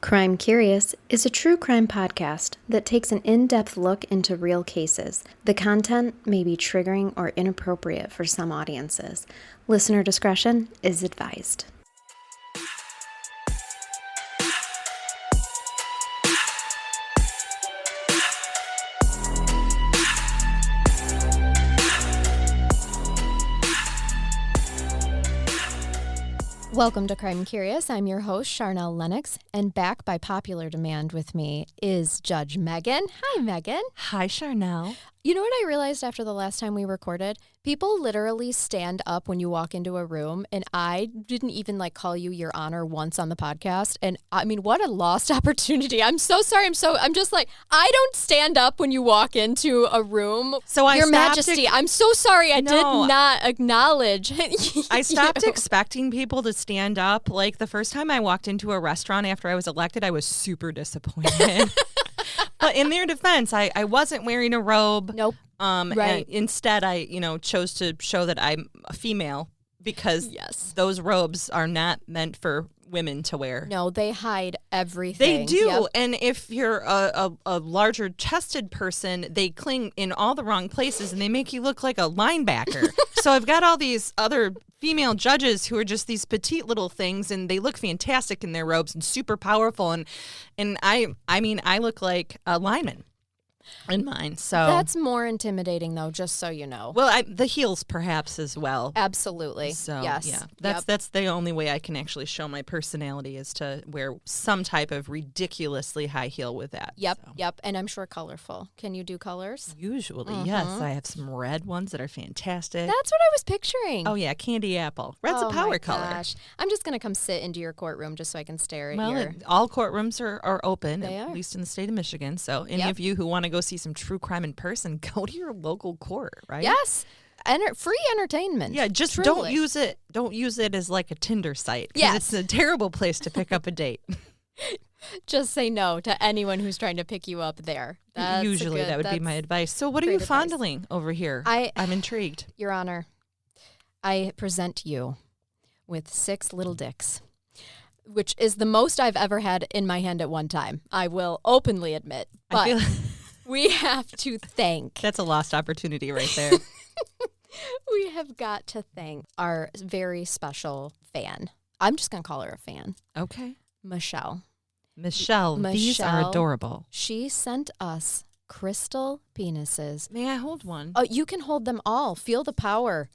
Crime Curious is a true crime podcast that takes an in-depth look into real cases. The content may be triggering or inappropriate for some audiences. Listener discretion is advised. Welcome to Crime Curious. I'm your host, Charnell Lennox, and back by popular demand with me is Judge Megan. Hi, Megan. Hi, Charnell. You know what I realized after the last time we recorded? People literally stand up when you walk into a room, and I didn't even call you Your Honor once on the podcast. And I mean, what a lost opportunity. I'm so sorry. I don't stand up when you walk into a room. So Your Majesty, I'm so sorry. I did not acknowledge. I stopped expecting people to stand up. Like the first time I walked into a restaurant after I was elected, I was super disappointed. But in their defense, I wasn't wearing a robe. Nope. Right. Instead, I chose to show that I'm a female because those robes are not meant for women to wear. No, they hide everything. They do. Yep. And if you're a larger chested person, they cling in all the wrong places and they make you look like a linebacker. So I've got all these other female judges who are just these petite little things, and they look fantastic in their robes and super powerful. And I look like a lineman in mine. So that's more intimidating, though, just so you know. Well, the heels perhaps as well. Absolutely. So yes. Yeah, that's the only way I can actually show my personality is to wear some type of ridiculously high heel with that. Yep. So. Yep. And I'm sure colorful. Can you do colors? Usually, yes. I have some red ones that are fantastic. That's what I was picturing. Oh yeah, candy apple. Red's a power color. Gosh. I'm just gonna come sit into your courtroom just so I can stare at your. All courtrooms are open, at least in the state of Michigan. So any of you who want to go see some true crime in person, go to your local court, right? Yes. Free entertainment. Yeah, just truly. don't use it as like a Tinder site. Yes. It's a terrible place to pick up a date. Just say no to anyone who's trying to pick you up there. That would be my advice. So what are you fondling over here? I'm intrigued. Your Honor, I present you with 6 little dicks, which is the most I've ever had in my hand at one time. I will openly admit. But we have to thank. That's a lost opportunity right there. We have got to thank our very special fan. I'm just going to call her a fan. Okay. Michelle, these are adorable. She sent us crystal penises. May I hold one? Oh, you can hold them all. Feel the power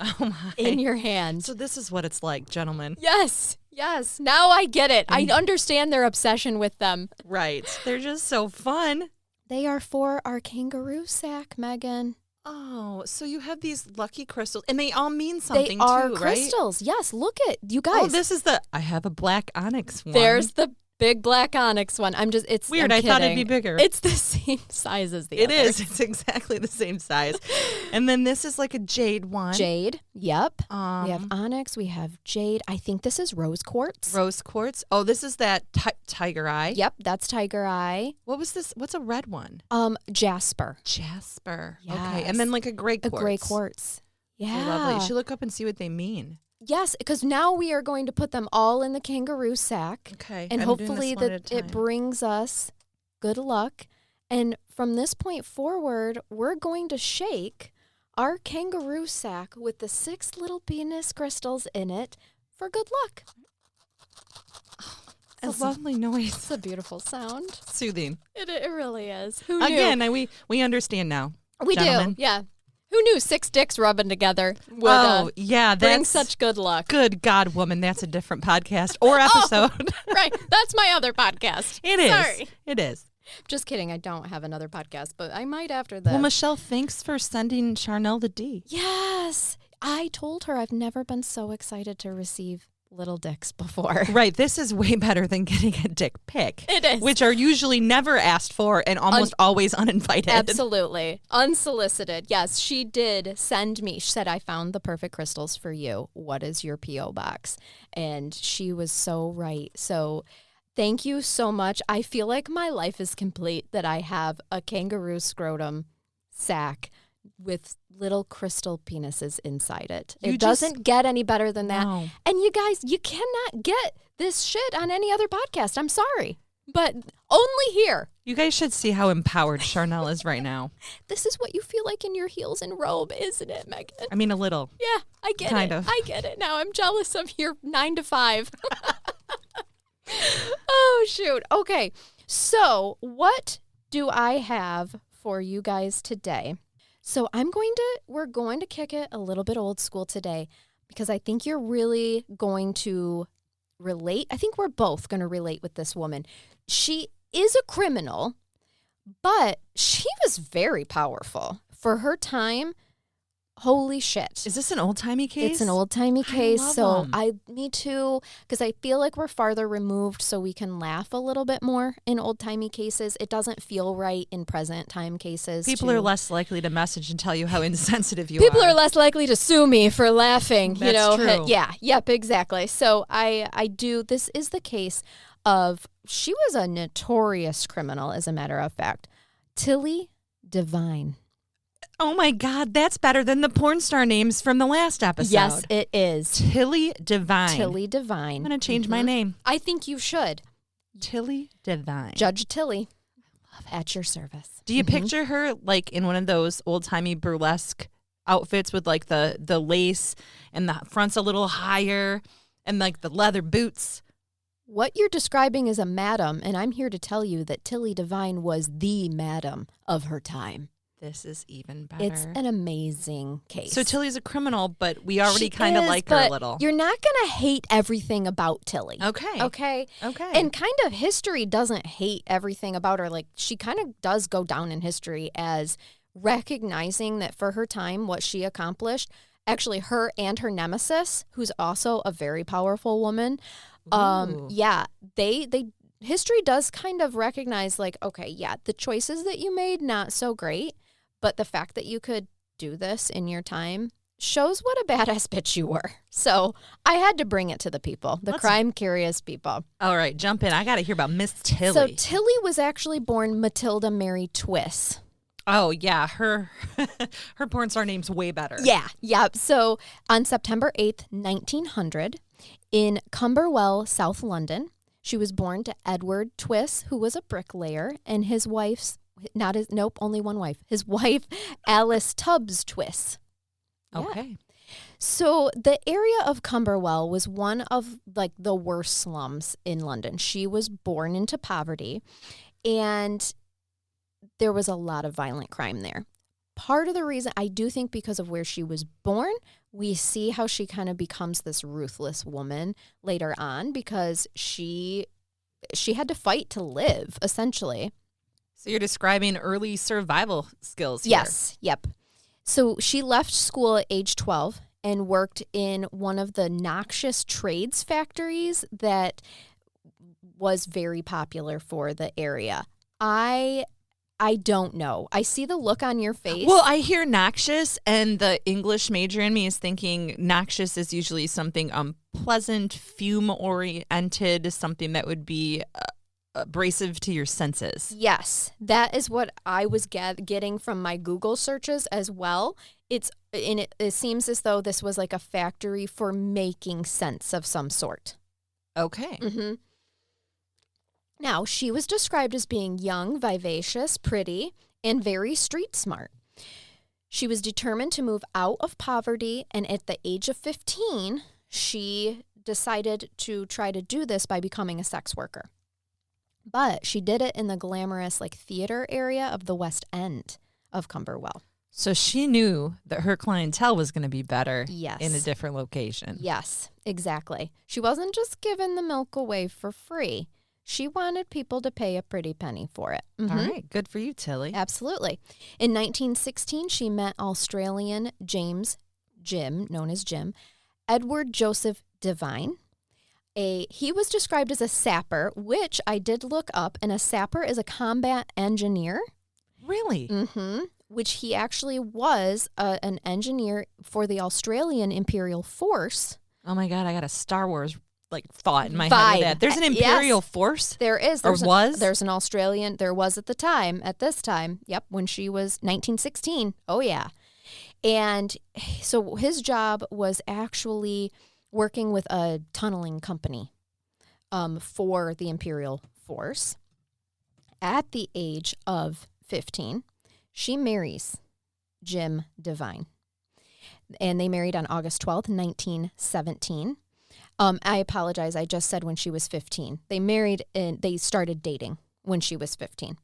in your hand. So this is what it's like, gentlemen. Yes. Now I get it. I understand their obsession with them. Right. They're just so fun. They are for our kangaroo sack, Megan. Oh, so you have these lucky crystals, and they all mean something too, right? They are crystals. Yes, look at you guys. Oh, this is I have a black onyx one. There's the big black onyx one. It's weird. I thought it'd be bigger. It's the same size as the other. It is. It's exactly the same size. And then this is like a jade one. Jade. Yep. We have onyx. We have jade. I think this is rose quartz. Rose quartz. Oh, this is that tiger eye. Yep, that's tiger eye. What was this? What's a red one? Jasper. Jasper. Yes. Okay. And then like a gray quartz. A gray quartz. Yeah. Lovely. You should look up and see what they mean. Yes, because now we are going to put them all in the kangaroo sack. Okay. And hopefully that it brings us good luck. And from this point forward, we're going to shake our kangaroo sack with the 6 little penis crystals in it for good luck. It's a lovely noise. It's a beautiful sound. Soothing. It really is. Who knew? Again, we understand now. We gentlemen. do, yeah. Who knew 6 dicks rubbing together would bring such good luck? Good God, woman, that's a different podcast or episode. Right, that's my other podcast. It is. Sorry. It is. Just kidding, I don't have another podcast, but I might after this. Well, Michelle, thanks for sending Charnell the D. Yes, I told her I've never been so excited to receive little dicks before. Right, this is way better than getting a dick pic. It is. Which are usually never asked for and almost always uninvited. Absolutely. Unsolicited. Yes, she did send me. She said, I found the perfect crystals for you. What is your P.O. box? And she was so right. So thank you so much. I feel like my life is complete that I have a kangaroo scrotum sack with little crystal penises inside it. It doesn't get any better than that. No. And you guys, you cannot get this shit on any other podcast. I'm sorry. but only here. You guys should see how empowered Charnell is right now. This is what you feel like in your heels and robe, isn't it, Megan? I mean, a little. Yeah, I get Kind it. of. I get it now. I'm jealous of your 9 to 5. Oh, shoot. Okay. So what do I have for you guys today? So we're going to kick it a little bit old school today because I think you're really going to relate. I think we're both going to relate with this woman. She is a criminal, but she was very powerful for her time. Holy shit. Is this an old-timey case? It's an old-timey case, love so me too, because I feel like we're farther removed so we can laugh a little bit more in old-timey cases. It doesn't feel right in present-time cases. People are less likely to message and tell you how insensitive you People are. are less likely to sue me for laughing. That's true. Yeah, yep, exactly. So I do, this is the case of, she was a notorious criminal, as a matter of fact. Tilley Devine. Oh my God, that's better than the porn star names from the last episode. Yes, it is. Tilley Devine. Tilley Devine. I'm going to change my name. I think you should. Tilley Devine. Judge Tilley. At your service. Do you picture her like in one of those old-timey burlesque outfits with like the lace and the front's a little higher and like the leather boots? What you're describing is a madam, and I'm here to tell you that Tilley Devine was the madam of her time. This is even better. It's an amazing case. So Tilley's a criminal, but we already She kind of is, like her a but little. You're not going to hate everything about Tilley. Okay. Okay. Okay. And kind of history doesn't hate everything about her. Like, she kind of does go down in history as recognizing that for her time, what she accomplished, actually her and her nemesis, who's also a very powerful woman, Ooh. yeah, they history does kind of recognize, like, okay, yeah, the choices that you made, not so great, but the fact that you could do this in your time shows what a badass bitch you were. So I had to bring it to the people, the crime-curious people. All right, jump in. I got to hear about Miss Tilley. So Tilley was actually born Matilda Mary Twiss. Oh, yeah. Her porn star name's way better. Yeah, yep. So on September 8th, 1900, in Cumberwell, South London, she was born to Edward Twiss, who was a bricklayer, and his wife's, only one wife, his wife, Alice Tubbs Twiss. Yeah. Okay. So the area of Cumberwell was one of like the worst slums in London. She was born into poverty, and there was a lot of violent crime there. Part of the reason, I do think because of where she was born, we see how she kind of becomes this ruthless woman later on because she had to fight to live, essentially. So you're describing early survival skills here. Yes, yep. So she left school at age 12 and worked in one of the noxious trades factories that was very popular for the area. I don't know. I see the look on your face. Well, I hear noxious, and the English major in me is thinking noxious is usually something unpleasant, fume-oriented, something that would be abrasive to your senses. Yes, that is what I was getting from my Google searches as well. It seems as though this was like a factory for making sense of some sort. Okay. Mm-hmm. Now, she was described as being young, vivacious, pretty, and very street smart. She was determined to move out of poverty, and at the age of 15, she decided to try to do this by becoming a sex worker. But she did it in the glamorous theater area of the West End of Cumberwell. So she knew that her clientele was going to be better Yes. in a different location. Yes, exactly. She wasn't just giving the milk away for free. She wanted people to pay a pretty penny for it. Mm-hmm. All right. Good for you, Tilley. Absolutely. In 1916, she met Australian Jim, known as Jim, Edward Joseph Devine. He was described as a sapper, which I did look up, and a sapper is a combat engineer. Really? Mm-hmm. Which he actually was an engineer for the Australian Imperial Force. Oh my God, I got a Star Wars thought in my head Vibe. with that. There's an Imperial Yes. Force? There is. There's There's an Australian. There was at this time. Yep, when she was 1916. Oh, yeah. And so his job was actually working with a tunneling company for the Imperial force. At the age of 15, she marries Jim Devine. And they married on August 12th, 1917. I apologize. I just said when she was 15. They married and they started dating when she was 15.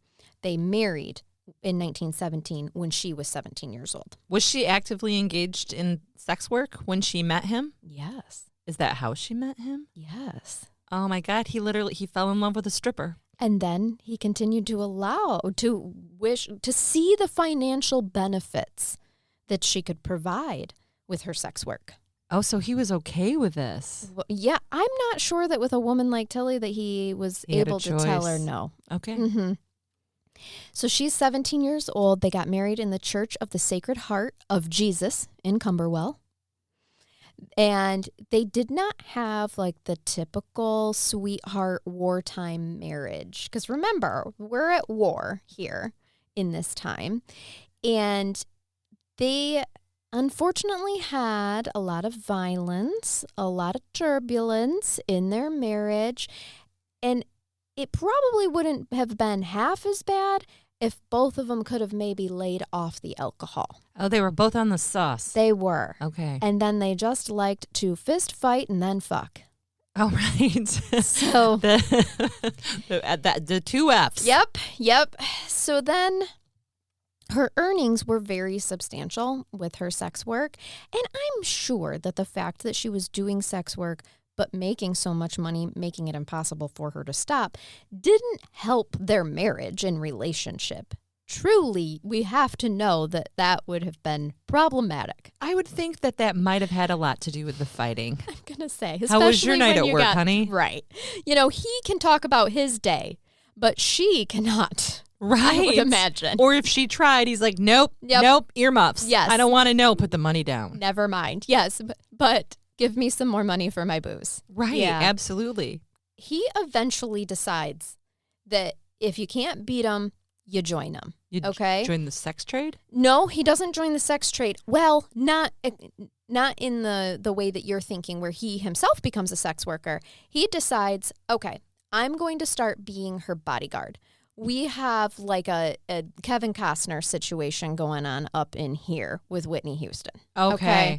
They married in 1917 when she was 17 years old. Was she actively engaged in sex work when she met him? Yes. Is that how she met him? Yes. Oh my God. He fell in love with a stripper. And then he continued to see the financial benefits that she could provide with her sex work. Oh, so he was okay with this. Well, yeah, I'm not sure that with a woman like Tilley that he was able to tell her no. Okay. Mm-hmm. So she's 17 years old. They got married in the Church of the Sacred Heart of Jesus in Cumberwell. And they did not have like the typical sweetheart wartime marriage. Because remember, we're at war here in this time. And they unfortunately had a lot of violence, a lot of turbulence in their marriage, and it probably wouldn't have been half as bad if both of them could have maybe laid off the alcohol. Oh, they were both on the sauce. They were. Okay. And then they just liked to fist fight and then fuck. Oh, right. So the two Fs. Yep. So then her earnings were very substantial with her sex work, and I'm sure that the fact that she was doing sex work but making so much money, making it impossible for her to stop, didn't help their marriage and relationship. Truly, we have to know that that would have been problematic. I would think that might have had a lot to do with the fighting. I'm going to say. How was your night at work, honey? Right. You know, he can talk about his day, but she cannot. Right. I would imagine. Or if she tried, he's like, nope, earmuffs. Yes. I don't want to know. Put the money down. Never mind. Yes, but give me some more money for my booze. Right. Yeah. Absolutely. He eventually decides that if you can't beat him, you join him. You okay? Join the sex trade? No, he doesn't join the sex trade. Well, not in the way that you're thinking, where he himself becomes a sex worker. He decides, okay, I'm going to start being her bodyguard. We have like a Kevin Costner situation going on up in here with Whitney Houston. Okay.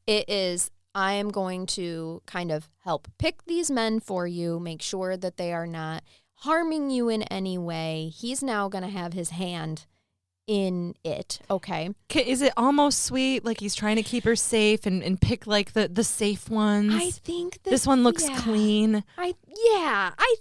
It is, I am going to kind of help pick these men for you, make sure that they are not harming you in any way. He's now going to have his hand in it. Okay. Is it almost sweet? Like he's trying to keep her safe and pick like the safe ones? I think this one looks clean. I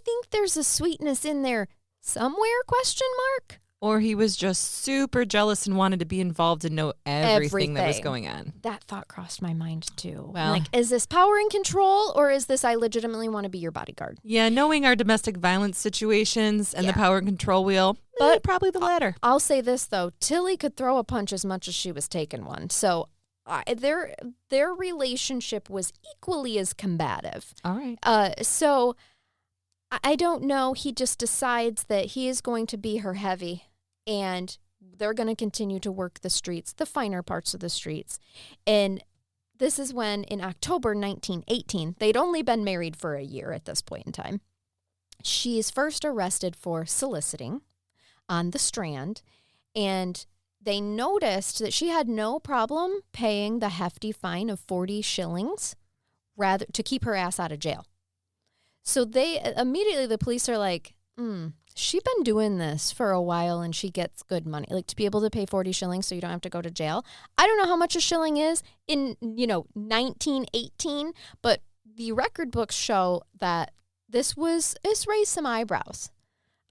think there's a sweetness in there somewhere, question mark? Or he was just super jealous and wanted to be involved and know everything that was going on. That thought crossed my mind too. Well, like, is this power and control, or is this I legitimately want to be your bodyguard? Yeah, knowing our domestic violence situations and the power and control wheel, but probably the latter. I'll say this though, Tilley could throw a punch as much as she was taking one. So their relationship was equally as combative. All right. So I don't know. He just decides that he is going to be her heavy, and they're going to continue to work the streets, the finer parts of the streets. And this is when, in October 1918, they'd only been married for a year at this point in time. She is first arrested for soliciting on the Strand, and they noticed that she had no problem paying the hefty fine of 40 shillings rather to keep her ass out of jail. So the police are like, she's been doing this for a while and she gets good money. Like, to be able to pay 40 shillings so you don't have to go to jail. I don't know how much a shilling is in, 1918, but the record books show that this raised some eyebrows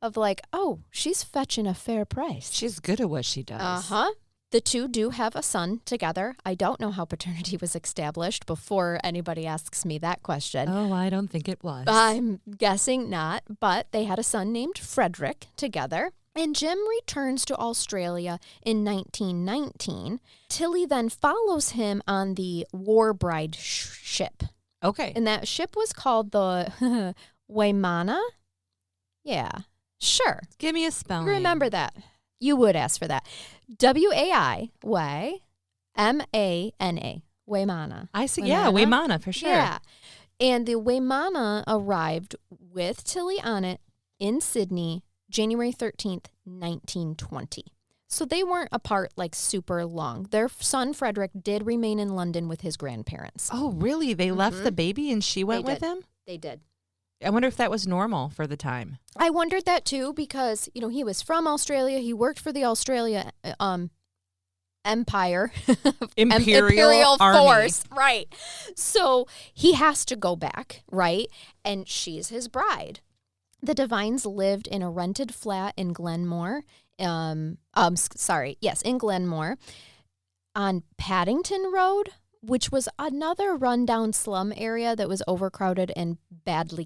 of like, oh, she's fetching a fair price. She's good at what she does. Uh-huh. The two do have a son together. I don't know how paternity was established before anybody asks me that question. Oh, I don't think it was. I'm guessing not, but they had a son named Frederick together. And Jim returns to Australia in 1919. Tilley then follows him on the War Bride ship. Okay. And that ship was called the Waimana? Yeah, sure. Give me a spelling. Remember that. You would ask for that. Waimana. Waimana. I see. Yeah, Waimana for sure. Yeah. And the Waimana arrived with Tilley on it in Sydney, January 13th, 1920. So they weren't apart like super long. Their son, Frederick, did remain in London with his grandparents. Oh, really? They left the baby and she went with him? They did. I wonder if that was normal for the time. I wondered that too because, he was from Australia. He worked for the Australia Empire. Imperial Army. Force. Right. So he has to go back, right? And she's his bride. The Devines lived in a rented flat in Glenmore. In Glenmore on Paddington Road, which was another rundown slum area that was overcrowded and badly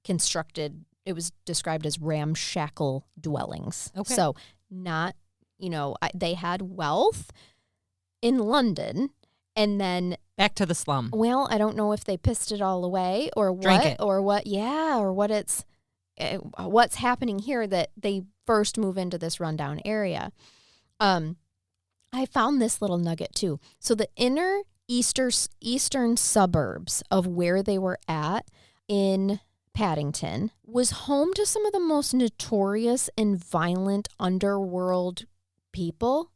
constructed. It was described as ramshackle dwellings. Okay. So not, they had wealth in London and then back to the slum. Well, I don't know if they pissed it all away or what, Drank it. or what. Yeah. Or what's happening here that they first move into this rundown area. I found this little nugget too. So the inner eastern suburbs of where they were at in Paddington was home to some of the most notorious and violent underworld people.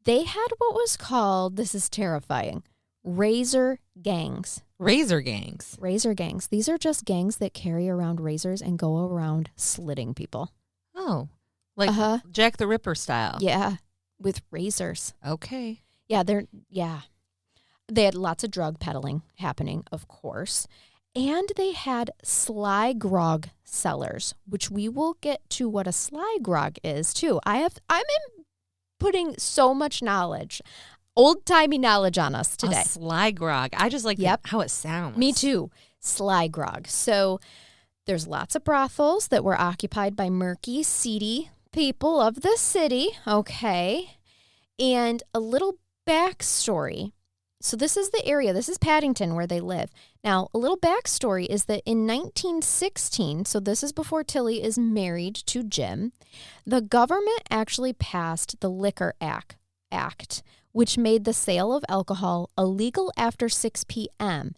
They had what was called, this is terrifying, razor gangs. Razor gangs. Razor gangs. These are just gangs that carry around razors and go around slitting people. Oh, like Jack the Ripper style. Yeah, with razors. Okay. Yeah, they had lots of drug peddling happening, of course. And they had sly grog sellers, which we will get to what a sly grog is too. I'm putting so much knowledge, old-timey knowledge on us today. A sly grog. I just like how it sounds. Me too. Sly grog. So there's lots of brothels that were occupied by murky, seedy people of the city. Okay. And a little backstory. So this is the area. This is Paddington where they live. Now, a little backstory is that in 1916, so this is before Tilley is married to Jim, the government actually passed the Liquor Act, which made the sale of alcohol illegal after 6 p.m.,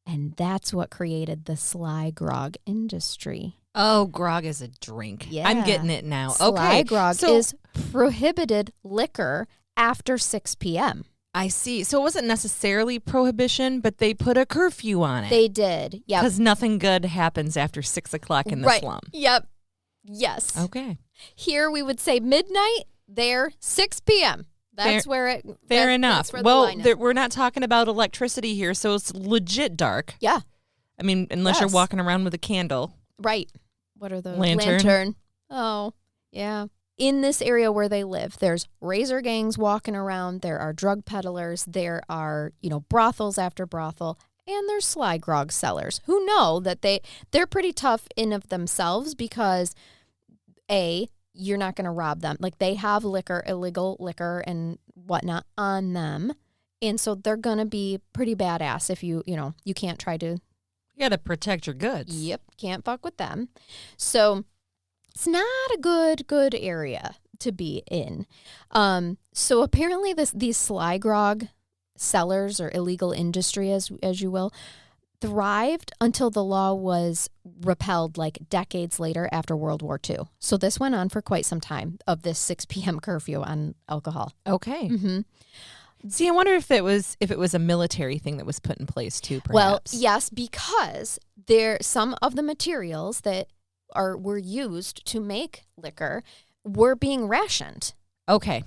and that's what created the sly grog industry. Oh, grog is a drink. Yeah. I'm getting it now. Sly okay. grog is prohibited liquor after 6 p.m. I see. So it wasn't necessarily prohibition, but they put a curfew on it. They did. Yeah. Because nothing good happens after 6 o'clock in the slum. Yep. Yes. Okay. Here we would say midnight. There, 6 p.m. That's where it. Fair enough. Where well, the line is. we're not talking about electricity here, so it's legit dark. Yeah. I mean, unless you're walking around with a candle. Right. What are those? Lantern. Oh, yeah. In this area where they live, there's razor gangs walking around. There are drug peddlers. There are, brothels after brothel. And there's sly grog sellers who know that they're pretty tough in of themselves because, A, you're not going to rob them. Like, they have illegal liquor and whatnot on them. And so they're going to be pretty badass if you can't try to. You got to protect your goods. Yep. Can't fuck with them. So it's not a good area to be in. So apparently these sly grog sellers or illegal industry, as you will, thrived until the law was repealed like decades later after World War II. So this went on for quite some time of this 6 p.m. curfew on alcohol. Okay. Mm-hmm. See, I wonder if it was a military thing that was put in place too, perhaps. Well, yes, because some of the materials that were used to make liquor were being rationed. Okay.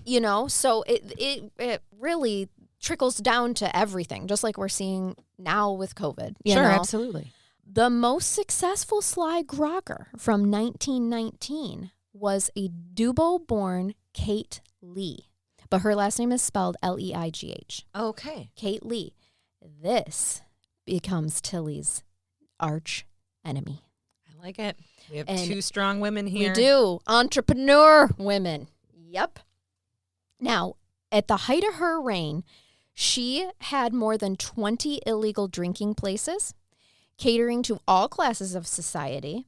So it really trickles down to everything, just like we're seeing now with COVID. Sure, absolutely. The most successful sly grogger from 1919 was a Dubo-born Kate Lee. But her last name is spelled Leigh. Okay. Kate Lee. This becomes Tilley's arch enemy. I like it. We have two strong women here. We do. Entrepreneur women. Yep. Now, at the height of her reign, she had more than 20 illegal drinking places, catering to all classes of society,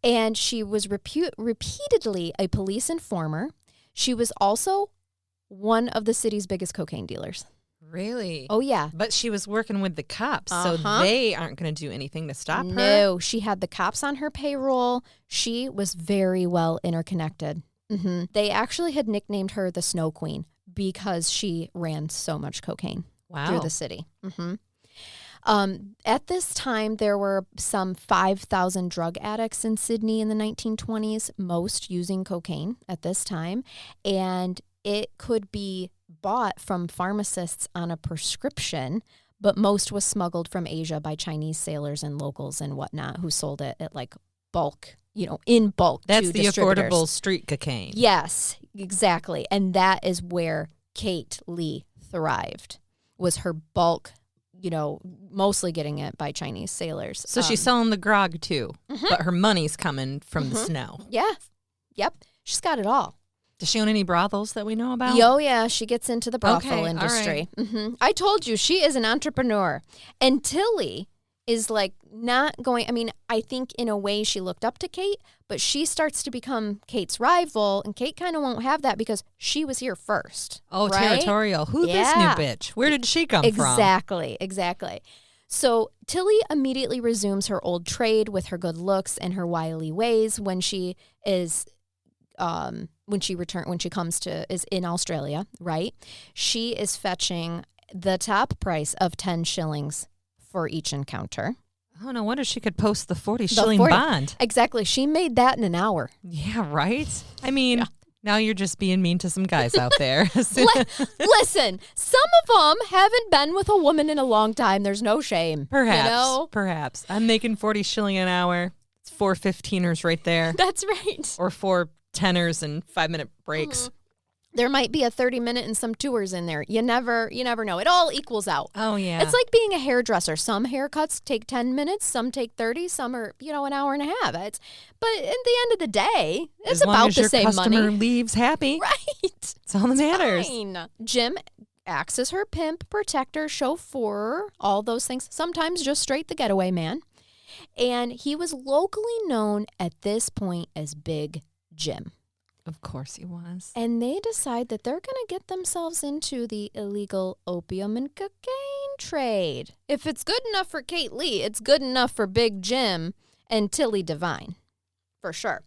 and she was repeatedly a police informer. She was also one of the city's biggest cocaine dealers. Really? Oh, yeah. But she was working with the cops, so they aren't going to do anything to stop her? No, she had the cops on her payroll. She was very well interconnected. They actually had nicknamed her the Snow Queen because she ran so much cocaine through the city. At this time, there were some 5,000 drug addicts in Sydney in the 1920s, most using cocaine at this time. And it could be bought from pharmacists on a prescription, but most was smuggled from Asia by Chinese sailors and locals and whatnot who sold it at like bulk, in bulk. That's the affordable street cocaine. Yes, exactly. And that is where Kate Lee thrived, was her bulk, mostly getting it by Chinese sailors. So she's selling the grog too, but her money's coming from the snow. Yeah. Yep. She's got it all. Does she own any brothels that we know about? Oh, yeah. She gets into the brothel industry. Right. I told you, she is an entrepreneur. And Tilley is like not going, I think in a way she looked up to Kate, but she starts to become Kate's rival, and Kate kind of won't have that because she was here first. Oh, right? Territorial. Who this new bitch? Where did she come from? Exactly. So Tilley immediately resumes her old trade with her good looks and her wily ways when she is when she is in Australia, right? She is fetching the top price of 10 shillings for each encounter. Oh, no wonder she could post the 40-shilling bond. Exactly. She made that in an hour. Yeah, right? Now you're just being mean to some guys out there. Listen, some of them haven't been with a woman in a long time. There's no shame. Perhaps. I'm making 40 shilling an hour. It's 4 15ers right there. That's right. Or 4 10ers and 5-minute breaks. There might be a 30-minute and some tours in there. You never know. It all equals out. Oh, yeah. It's like being a hairdresser. Some haircuts take 10 minutes, some take 30, some are, an hour and a half. But at the end of the day, it's about the same money. As long as your customer leaves happy. Right. That's all that matters. Fine. Jim acts as her pimp, protector, chauffeur, all those things. Sometimes just straight the getaway man. And he was locally known at this point as Big Jim. Of course he was. And they decide that they're going to get themselves into the illegal opium and cocaine trade. If it's good enough for Kate Lee, it's good enough for Big Jim and Tilley Devine, for sure.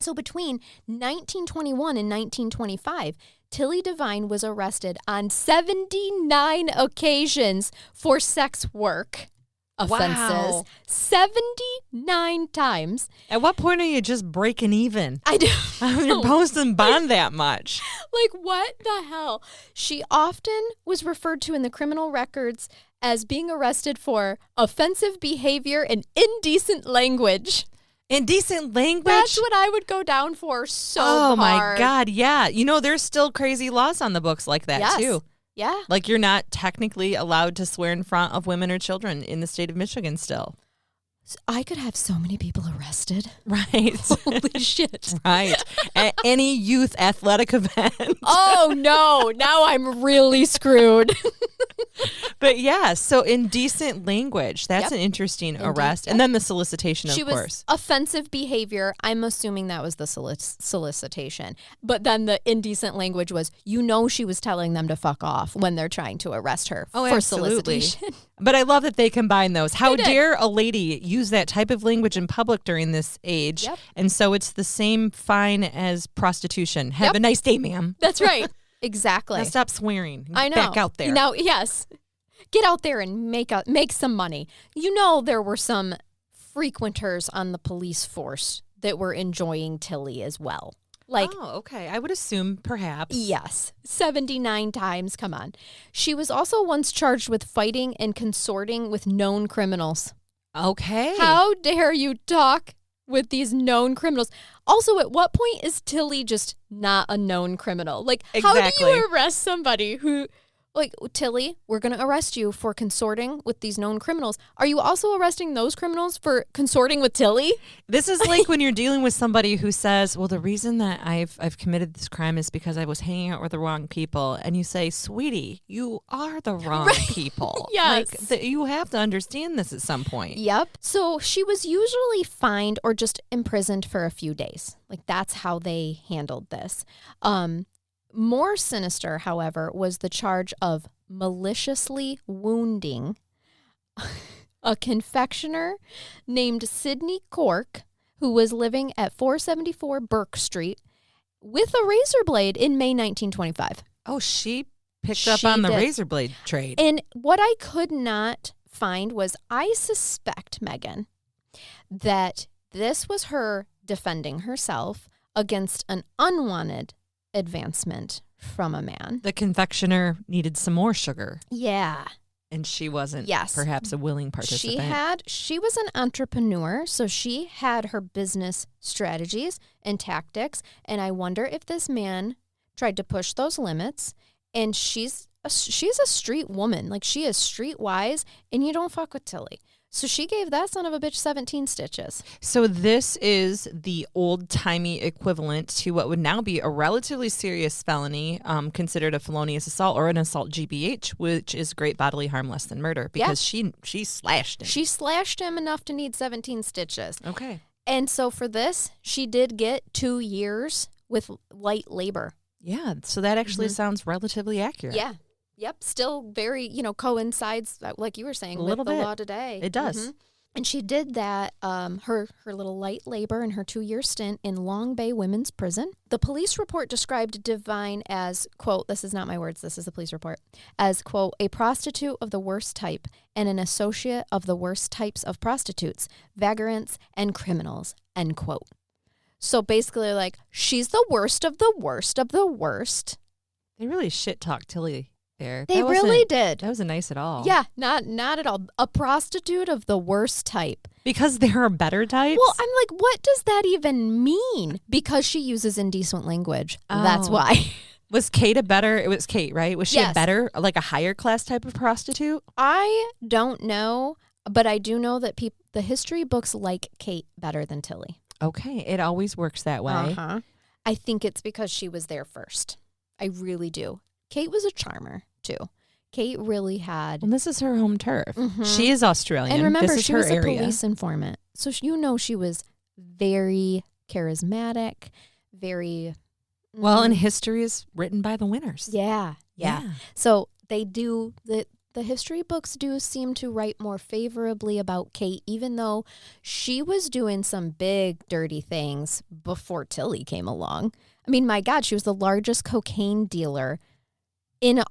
So between 1921 and 1925, Tilley Devine was arrested on 79 occasions for sex work offenses. Wow. 79 times. At what point are you just breaking even? I don't know. You're posting bond that much. Like, what the hell? She often was referred to in the criminal records as being arrested for offensive behavior and indecent language. Indecent language? That's what I would go down for so hard. Oh, my God, yeah. There's still crazy laws on the books like that, too. Yeah. Like you're not technically allowed to swear in front of women or children in the state of Michigan still. I could have so many people arrested. Right. Holy shit. Right. At any youth athletic event. Oh, no. Now I'm really screwed. But yeah, so indecent language. That's an interesting arrest. And then the solicitation, of course. Offensive behavior. I'm assuming that was the solicitation. But then the indecent language was, she was telling them to fuck off when they're trying to arrest her for solicitation. But I love that they combine those. How dare a lady use that type of language in public during this age? Yep. And so it's the same fine as prostitution. Have a nice day, ma'am. That's right. Exactly. Now stop swearing. I know. Back out there. Now, yes. Get out there and make some money. There were some frequenters on the police force that were enjoying Tilley as well. Okay. I would assume perhaps. Yes. 79 times. Come on. She was also once charged with fighting and consorting with known criminals. Okay. How dare you talk with these known criminals? Also, at what point is Tilley just not a known criminal? How do you arrest somebody who... Tilley, we're going to arrest you for consorting with these known criminals. Are you also arresting those criminals for consorting with Tilley? This is like when you're dealing with somebody who says, well, the reason that I've committed this crime is because I was hanging out with the wrong people. And you say, sweetie, you are the wrong people. Yes. You have to understand this at some point. Yep. So she was usually fined or just imprisoned for a few days. That's how they handled this. More sinister, however, was the charge of maliciously wounding a confectioner named Sidney Cork, who was living at 474 Burke Street, with a razor blade in May 1925. Oh, she picked up on the razor blade trade. And what I could not find was, I suspect, Megan, that this was her defending herself against an unwanted advancement from a man. The confectioner needed some more sugar. Yeah. And she wasn't Yes. perhaps a willing participant. She was an entrepreneur, so she had her business strategies and tactics. And I wonder if this man tried to push those limits. And she's a street woman. Like, she is streetwise, and you don't fuck with Tilley. So she gave that son of a bitch 17 stitches. So this is the old-timey equivalent to what would now be a relatively serious felony, considered a felonious assault or an assault GBH, which is great bodily harm less than murder, because she slashed him. She slashed him enough to need 17 stitches. Okay. And so for this, she did get 2 years with light labor. Yeah, so that actually sounds relatively accurate. Yeah. Yep. Still very, coincides, like you were saying, with the law today. It does. Mm-hmm. And she did that, her little light labor in her 2-year stint in Long Bay Women's Prison. The police report described Devine as, quote, this is not my words, this is the police report, as, quote, a prostitute of the worst type and an associate of the worst types of prostitutes, vagrants, and criminals, end quote. So basically, like, she's the worst of the worst of the worst. They really shit-talked Tilley there. They really did. That wasn't nice at all. Yeah, not at all. A prostitute of the worst type. Because there are better types? Well, I'm like, what does that even mean? Because she uses indecent language. Oh. That's why. Was Kate it was Kate, right? Was she a better, like a higher class type of prostitute? I don't know, but I do know that the history books like Kate better than Tilley. Okay, it always works that way. Uh-huh. I think it's because she was there first. I really do. Kate was a charmer, too. Kate really had... Well, this is her home turf. Mm-hmm. She is Australian. And remember, this is she her was area. a police informant. So she was very charismatic, very... Well, and history is written by the winners. Yeah. So they do... The history books do seem to write more favorably about Kate, even though she was doing some big, dirty things before Tilley came along. I mean, my God, she was the largest cocaine dealer in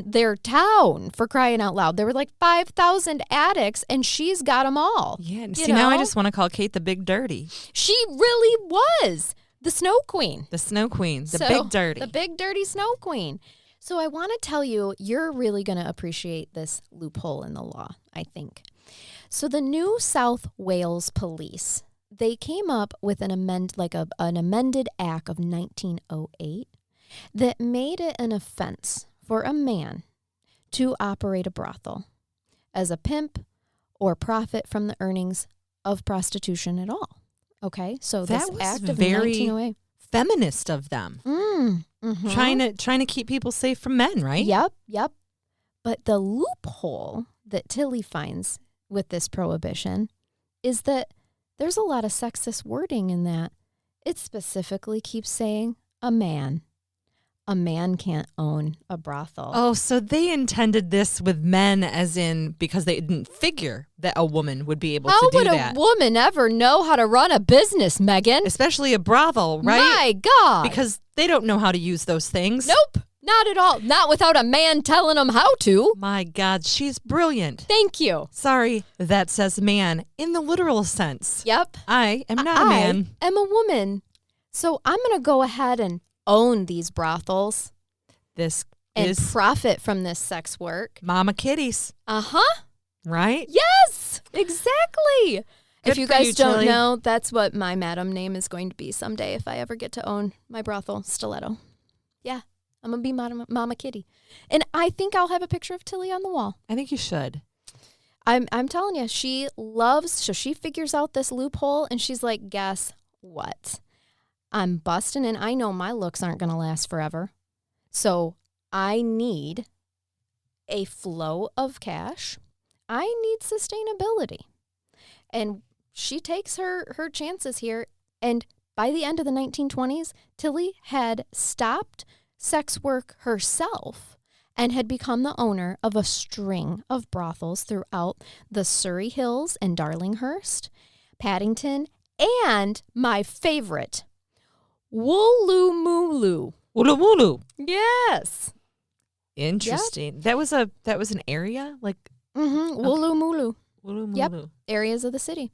their town, for crying out loud. There were like 5,000 addicts, and she's got them all. Yeah, now I just want to call Kate the Big Dirty. She really was the Snow Queen. The Snow Queen, the Big Dirty. The Big Dirty Snow Queen. So I want to tell you, you're really going to appreciate this loophole in the law, I think. So the New South Wales Police, they came up with an amended act of 1908 that made it an offense for a man to operate a brothel as a pimp or profit from the earnings of prostitution at all. Okay, so that this was act of very 1908. Feminist of them. Mm-hmm. Trying to keep people safe from men, right? Yep. But the loophole that Tilley finds with this prohibition is that there's a lot of sexist wording in that. It specifically keeps saying a man. A man can't own a brothel. Oh, so they intended this with men as in because they didn't figure that a woman would be able to do that. How would a woman ever know how to run a business, Megan? Especially a brothel, right? My God. Because they don't know how to use those things. Nope, not at all. Not without a man telling them how to. My God, she's brilliant. Thank you. Sorry, that says man in the literal sense. Yep. I am not a man. I am a woman. So I'm going to go ahead and own these brothels. This and is profit from this sex work. Mama Kitties. Uh-huh. Right? Yes, exactly. If you guys don't Tilley. know, that's what my madam name is going to be someday if I ever get to own my brothel, Stiletto. Yeah, I'm going to be Mama Kitty. And I think I'll have a picture of Tilley on the wall. I think you should. I'm telling you, she figures out this loophole and she's like, guess what? I'm busting and I know my looks aren't going to last forever. So I need a flow of cash. I need sustainability. And she takes her chances here. And by the end of the 1920s, Tilley had stopped sex work herself and had become the owner of a string of brothels throughout the Surrey Hills and Darlinghurst, Paddington, and my favorite, Woolloomooloo. Woolloomooloo. Yes. Interesting. Yep. That was an area? Like Woolloomooloo. Woolloomooloo. Yep. Areas of the city.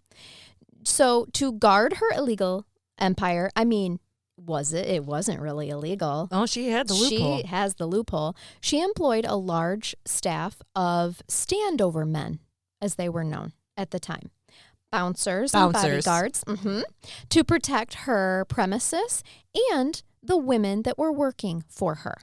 So to guard her illegal empire, I mean, it wasn't really illegal. Oh, she had the loophole. She has the loophole. She employed a large staff of standover men, as they were known at the time. Bouncers. And bodyguards to protect her premises and the women that were working for her.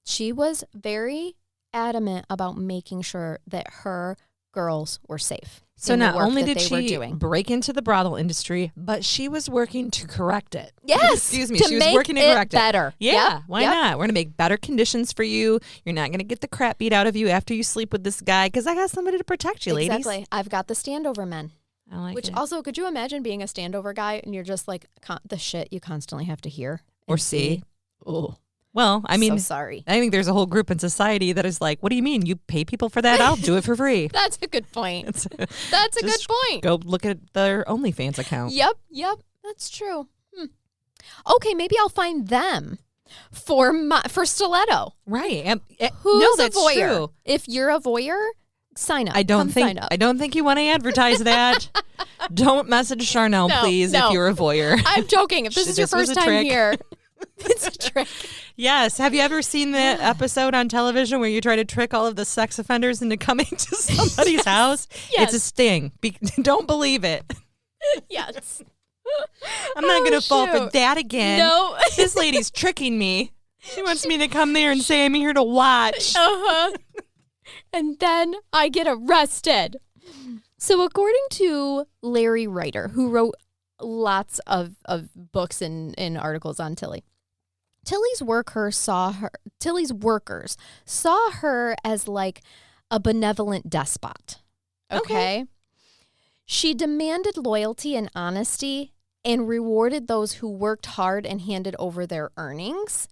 She was very adamant about making sure that her girls were safe. So not only did she break into the brothel industry, but she was working to correct it. Yes. Excuse me. She was working to correct it. Better. Yeah. Why not? We're going to make better conditions for you. You're not going to get the crap beat out of you after you sleep with this guy because I got somebody to protect you, ladies. Exactly. I've got the standover men. I like Which it. also, could you imagine being a standover guy and you're just like the shit you constantly have to hear or see? Oh. Well, I mean, so sorry. I think there's a whole group in society that is like, what do you mean? You pay people for that? I'll do it for free. That's a good point. That's a good point. Go look at their OnlyFans account. Yep. That's true. Okay, maybe I'll find them for Stiletto. Right. Who's that's a voyeur? True. If you're a voyeur, sign up. I don't think you want to advertise that. Don't message Charnell, please, if you're a voyeur. I'm joking. If this is your first time here. It's a trick. Yes. Have you ever seen the episode on television where you try to trick all of the sex offenders into coming to somebody's house? Yes. It's a sting. Don't believe it. Yes. I'm not going to fall for that again. No. This lady's tricking me. She wants me to come there and say I'm here to watch. And then I get arrested. So according to Larry Ryder, who wrote lots of books and articles on Tilley, Tilley's workers saw her as like a benevolent despot. Okay. She demanded loyalty and honesty and rewarded those who worked hard and handed over their earnings.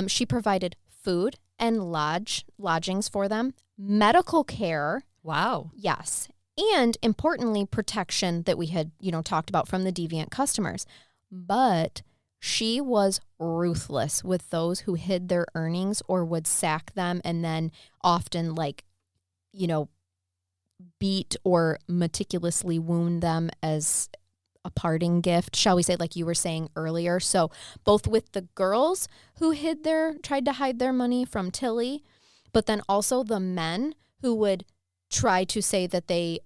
She provided food and lodgings for them, medical care. Wow. Yes. And importantly, protection that we had, talked about from the deviant customers. But she was ruthless with those who hid their earnings or would sack them and then often beat or meticulously wound them as a parting gift, shall we say, like you were saying earlier. So both with the girls who tried to hide their money from Tilley, but then also the men who would try to say that they,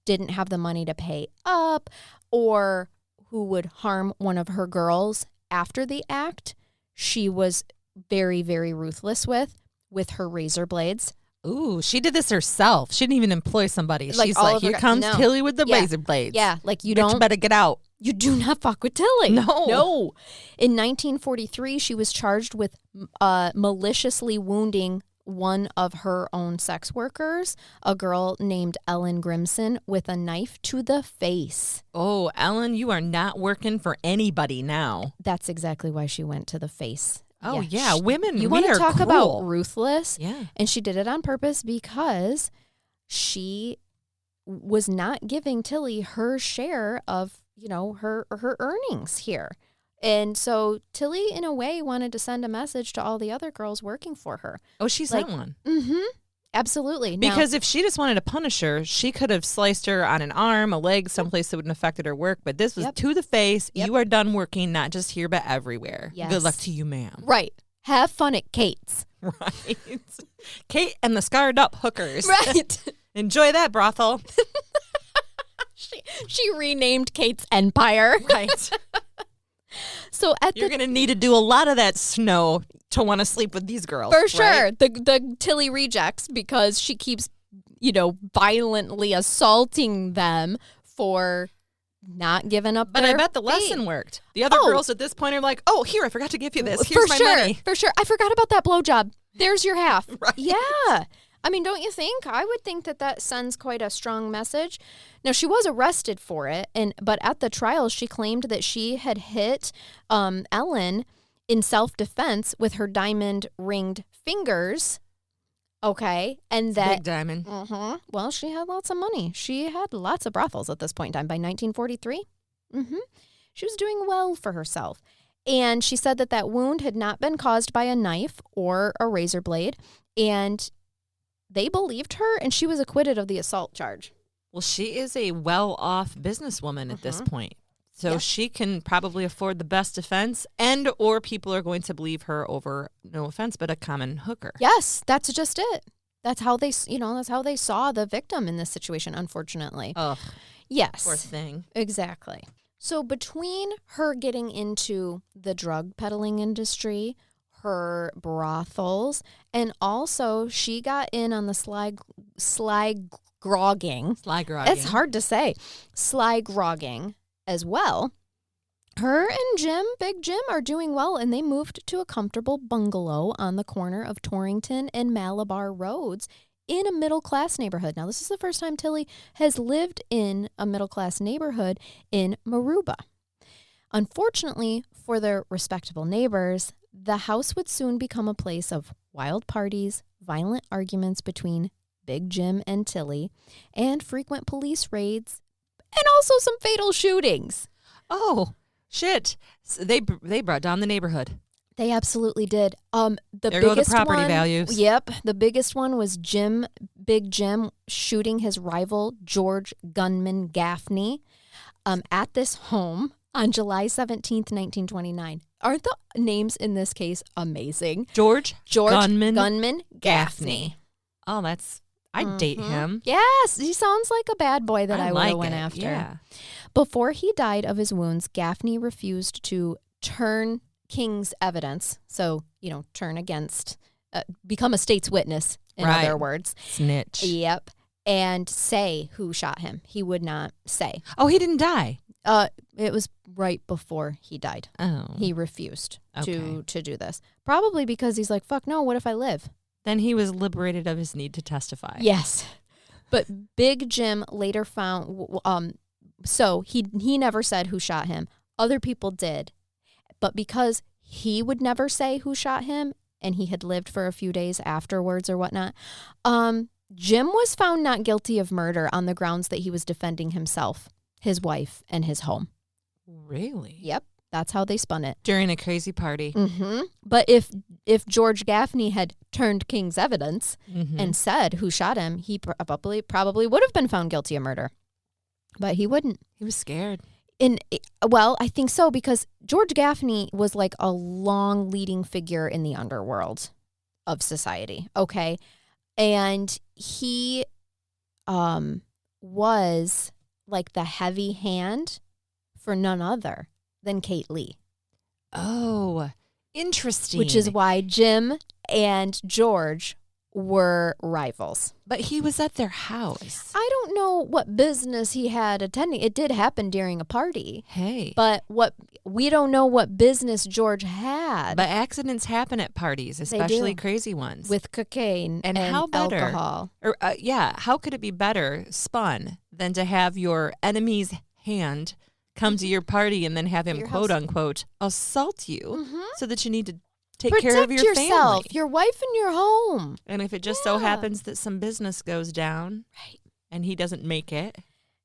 didn't have the money to pay up or who would harm one of her girls after the act. She was very, very ruthless with her razor blades. Ooh, she did this herself. She didn't even employ somebody. Like she's like, here comes Tilley with the razor blades. Yeah, like you better get out. You do not fuck with Tilley. No. In 1943, she was charged with maliciously wounding one of her own sex workers, a girl named Ellen Grimson, with a knife to the face. Oh, Ellen, you are not working for anybody now. That's exactly why she went to the face. Oh, yeah. Women, you want to talk cruel. About ruthless? Yeah. And she did it on purpose because she was not giving Tilley her share of, her earnings here. And so Tilley, in a way, wanted to send a message to all the other girls working for her. Oh, she sent one. Mm-hmm. Absolutely. Because if she just wanted to punish her, she could have sliced her on an arm, a leg, someplace that wouldn't have affected her work. But this was to the face. Yep. You are done working, not just here, but everywhere. Yes. Good luck to you, ma'am. Right. Have fun at Kate's. Right. Kate and the scarred up hookers. Right. Enjoy that brothel. She renamed Kate's Empire. Right. So you're going to need to do a lot of that snow to want to sleep with these girls. For sure. Right? The Tilley rejects because she keeps, violently assaulting them for not giving up But their I bet the lesson worked. The other girls at this point are like, oh, here, I forgot to give you this. Here's my money. For sure. I forgot about that blowjob. There's your half. Right. Yeah. I mean, don't you think? I would think that sends quite a strong message. Now, she was arrested for it, but at the trial, she claimed that she had hit Ellen in self-defense with her diamond-ringed fingers Okay. And It's a that. big diamond. Well, she had lots of money. She had lots of brothels at this point in time. By 1943, she was doing well for herself. And she said that that wound had not been caused by a knife or a razor blade. And they believed her, and she was acquitted of the assault charge. Well, she is a well-off businesswoman at this point. So she can probably afford the best defense, and or people are going to believe her over, no offense, but a common hooker. Yes, that's just it. That's how they, that's how they saw the victim in this situation, unfortunately. Ugh. Yes. Poor thing. Exactly. So between her getting into the drug peddling industry, her brothels, and also she got in on the sly grogging. Sly grogging. It's hard to say. Sly grogging as well. Her and Big Jim, are doing well, and they moved to a comfortable bungalow on the corner of Torrington and Malabar Roads in a middle-class neighborhood. Now, this is the first time Tilley has lived in a middle-class neighborhood in Maruba. Unfortunately for their respectable neighbors, the house would soon become a place of wild parties, violent arguments between Big Jim and Tilley, and frequent police raids, and also some fatal shootings. Oh, shit. So they brought down the neighborhood. They absolutely did. There go the property values. Yep. The biggest one was Big Jim, shooting his rival, George Gunman Gaffney, at this home on July 17th, 1929. Aren't the names in this case amazing? George Gunman Gaffney. Oh, I'd date him. Yes, he sounds like a bad boy that I would have went after. Yeah. Before he died of his wounds, Gaffney refused to turn King's evidence. So, turn against, become a state's witness, in other words. Snitch. Yep. And say who shot him. He would not say. Oh, he didn't die. It was right before he died. Oh. He refused to do this. Probably because he's like, fuck no, what if I live? Then he was liberated of his need to testify. Yes. But Big Jim later found, so he never said who shot him. Other people did. But because he would never say who shot him, and he had lived for a few days afterwards or whatnot, Jim was found not guilty of murder on the grounds that he was defending himself, his wife, and his home. Really? Yep. That's how they spun it. During a crazy party. Mm-hmm. But if George Gaffney had turned King's evidence and said who shot him, he probably would have been found guilty of murder. But he wouldn't. He was scared. Well, I think so, because George Gaffney was like a long leading figure in the underworld of society. Okay. And he was like the heavy hand for none other than Kate Lee. Oh, interesting. Which is why Jim and George were rivals. But he was at their house. I don't know what business he had attending. It did happen during a party. Hey. But we don't know what business George had. But accidents happen at parties, especially crazy ones. With cocaine and how better, alcohol. Or how could it be better spun than to have your enemy's hand come to your party and then have him, quote unquote, assault you so that you need to take care of your yourself, family. Your wife, and your home. And if it just so happens that some business goes down and he doesn't make it.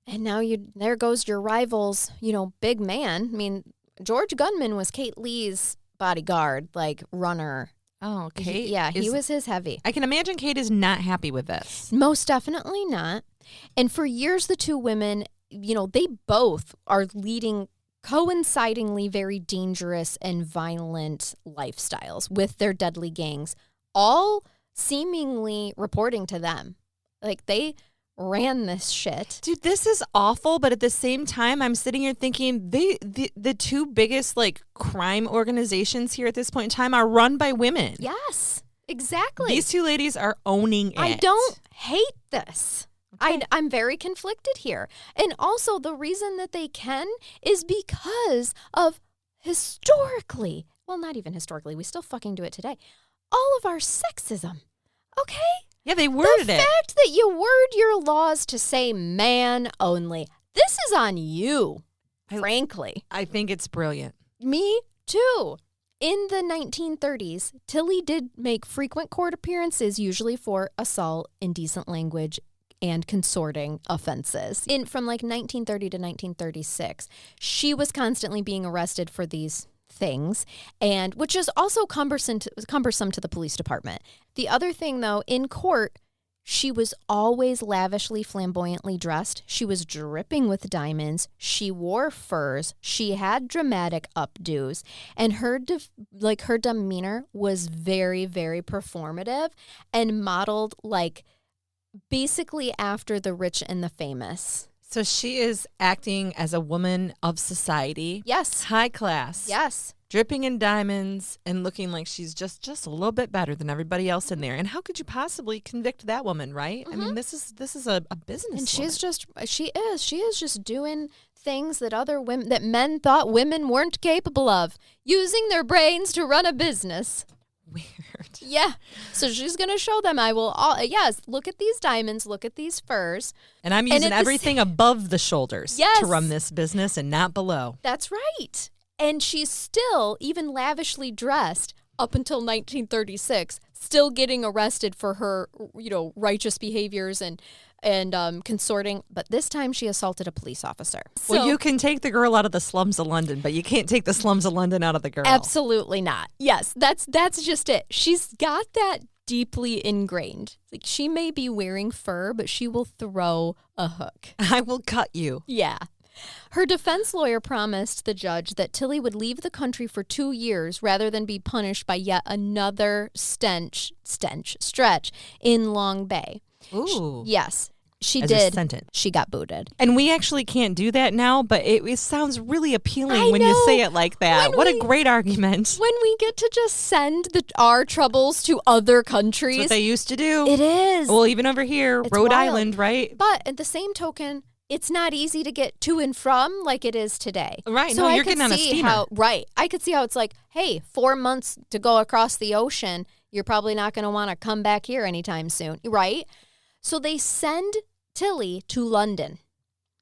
And now there goes your rival's, big man. I mean, George Gunman was Kate Lee's bodyguard, like runner. Oh, Kate? He was his heavy. I can imagine Kate is not happy with this. Most definitely not. And for years, the two women, they both are leading coincidingly very dangerous and violent lifestyles with their deadly gangs, all seemingly reporting to them. Like, they ran this shit. Dude, this is awful, but at the same time, I'm sitting here thinking the two biggest, crime organizations here at this point in time are run by women. Yes, exactly. These two ladies are owning it. I don't hate this. Okay. I'm very conflicted here. And also, the reason that they can is because of historically, well, not even historically, we still fucking do it today, all of our sexism. Okay? Yeah, they worded it. The fact that you word your laws to say man only, this is on you, frankly. I think it's brilliant. Me too. In the 1930s, Tilley did make frequent court appearances, usually for assault, indecent language, and consorting offenses. From like 1930 to 1936, she was constantly being arrested for these things, and which is also cumbersome to the police department. The other thing, though, in court, she was always lavishly, flamboyantly dressed. She was dripping with diamonds. She wore furs. She had dramatic updos, and her demeanor was very, very performative and modeled like basically after the rich and the famous. So she is acting as a woman of society. Yes. High class. Yes. Dripping in diamonds and looking like she's just a little bit better than everybody else in there. And how could you possibly convict that woman, right? I mean, this is a business. And she is just doing things that that men thought women weren't capable of, using their brains to run a business. Weird. Yeah. So she's going to show them, yes, look at these diamonds, look at these furs. And I'm using everything above the shoulders to run this business and not below. That's right. And she's still, even lavishly dressed up until 1936, still getting arrested for her, righteous behaviors and consorting. But this time she assaulted a police officer. Well, you can take the girl out of the slums of London, but you can't take the slums of London out of the girl. Absolutely not. Yes, that's just it. She's got that deeply ingrained. Like, she may be wearing fur, but she will throw a hook. I will cut you. Yeah. Her defense lawyer promised the judge that Tilley would leave the country for 2 years rather than be punished by yet another stretch in Long Bay. Ooh. Yes, she As did. A sentence. She got booted. And we actually can't do that now, but it sounds really appealing when know. you say it like that. What a great argument. When we get to just send our troubles to other countries. That's what they used to do. It is. Well, even over here, It's Rhode wild. Island, right? But at the same token, it's not easy to get to and from like it is today. Right. So No, I you're could getting on a see steamer. I could see how it's like, hey, 4 months to go across the ocean. You're probably not going to want to come back here anytime soon. Right? So they send Tilley to London.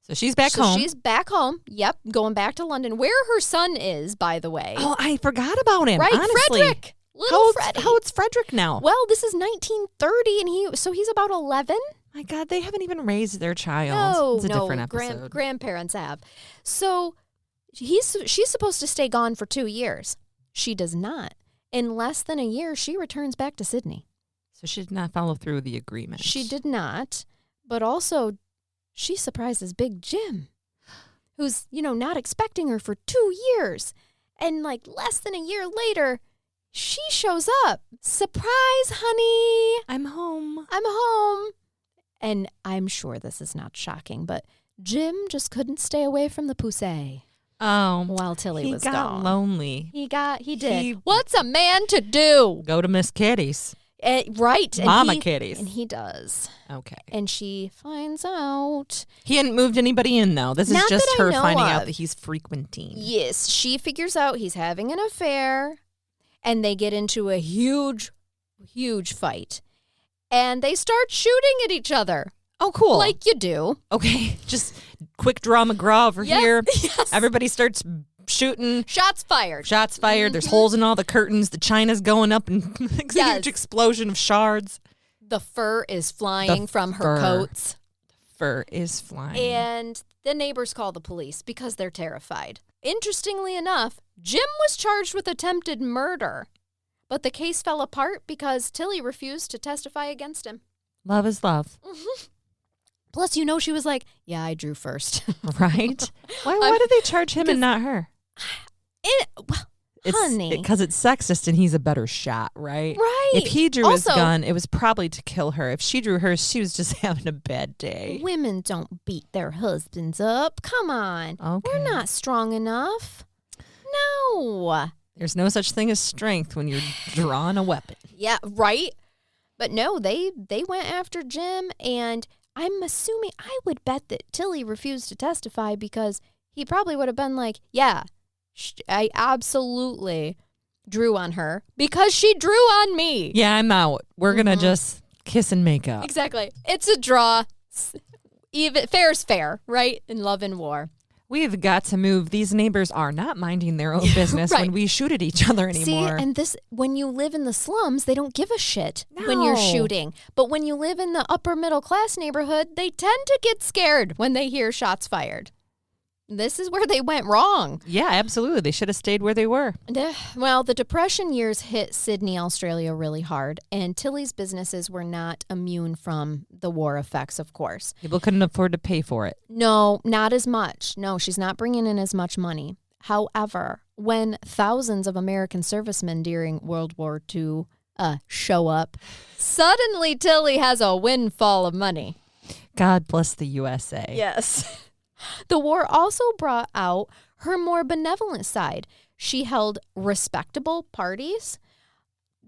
So she's back home. She's back home. Yep. Going back to London, where her son is, by the way. Oh, I forgot about him. Right. Honestly. Frederick. Little Freddie. How old's Frederick now? Well, this is 1930, and he's about 11. My God, they haven't even raised their child. No, it's a different episode. Grandparents have. So she's supposed to stay gone for 2 years. She does not. In less than a year, she returns back to Sydney. So she did not follow through with the agreement. She did not, but also she surprises Big Jim, who's, not expecting her for 2 years. And like less than a year later, she shows up. Surprise, honey. I'm home. I'm home. And I'm sure this is not shocking, but Jim just couldn't stay away from the poussey. Oh, while Tilley was gone. He got lonely. He did. What's a man to do? Go to Miss Kitty's. Right. Mama Kitty's. And he does. Okay. And she finds out. He hadn't moved anybody in, though. This is Not just that I her know finding of. out that he's frequenting. Yes. She figures out he's having an affair, and they get into a huge, huge fight. And they start shooting at each other. Oh, cool. Like you do. Okay. Just quick draw McGraw over here. Yes. Everybody starts shooting. Shots fired. Shots fired. There's holes in all the curtains. The china's going up and it's a huge explosion of shards. The fur is flying from her coats. Fur is flying. And the neighbors call the police because they're terrified. Interestingly enough, Jim was charged with attempted murder. But the case fell apart because Tilley refused to testify against him. Love is love. Mm-hmm. Plus, she was like, yeah, I drew first. Right? Why did they charge him and not her? Honey. Because it's sexist and he's a better shot, right? Right. If he drew his gun, it was probably to kill her. If she drew hers, she was just having a bad day. Women don't beat their husbands up. Come on. Okay. We're not strong enough. No. There's no such thing as strength when you're drawing a weapon. Yeah, right? But no, they went after Jim, and I'm assuming, I would bet that Tilley refused to testify because he probably would have been like, yeah, I absolutely drew on her because she drew on me. Yeah, I'm out. We're going to just kiss and make up. Exactly. It's a draw. Even fair's fair, right? In love and war. We've got to move. These neighbors are not minding their own business Right. when we shoot at each other anymore. See, and this, when you live in the slums, they don't give a shit when you're No. shooting. But when you live in the upper middle class neighborhood, they tend to get scared when they hear shots fired. This is where they went wrong. Yeah, absolutely. They should have stayed where they were. Well, the Depression years hit Sydney, Australia really hard, and Tilley's businesses were not immune from the war effects, of course. People couldn't afford to pay for it. No, not as much. No, she's not bringing in as much money. However, when thousands of American servicemen during World War II show up, suddenly Tilley has a windfall of money. God bless the USA. Yes. The war also brought out her more benevolent side. She held respectable parties,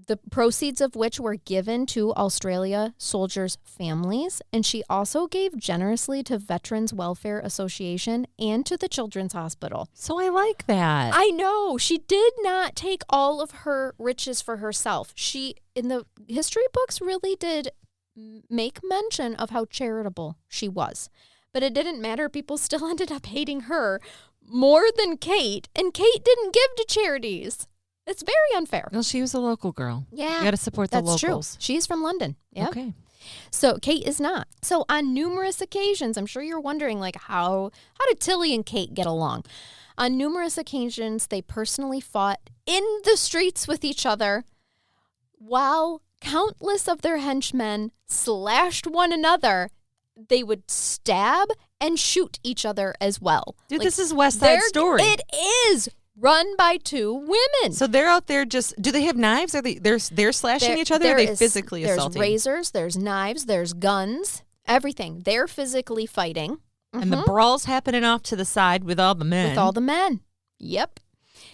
the proceeds of which were given to Australia soldiers' families, and she also gave generously to Veterans Welfare Association and to the Children's Hospital. So I like that. I know. She did not take all of her riches for herself. She, in the history books, really did make mention of how charitable she was. But it didn't matter. People still ended up hating her more than Kate. And Kate didn't give to charities. It's very unfair. Well, she was a local girl. Yeah. You got to support the That's locals. true. She's from London. Yep. Okay. So Kate is not. So on numerous occasions, I'm sure you're wondering, like, how did Tilley and Kate get along? On numerous occasions, they personally fought in the streets with each other while countless of their henchmen slashed one another. They would stab and shoot each other as well. Dude, Like, this is West Side Story. It is run by two women. So they're out there just, do they have knives? Are they're slashing each other or are they physically assaulting? There's razors, there's knives, there's guns, everything. They're physically fighting. And the brawl's happening off to the side with all the men. With all the men. Yep.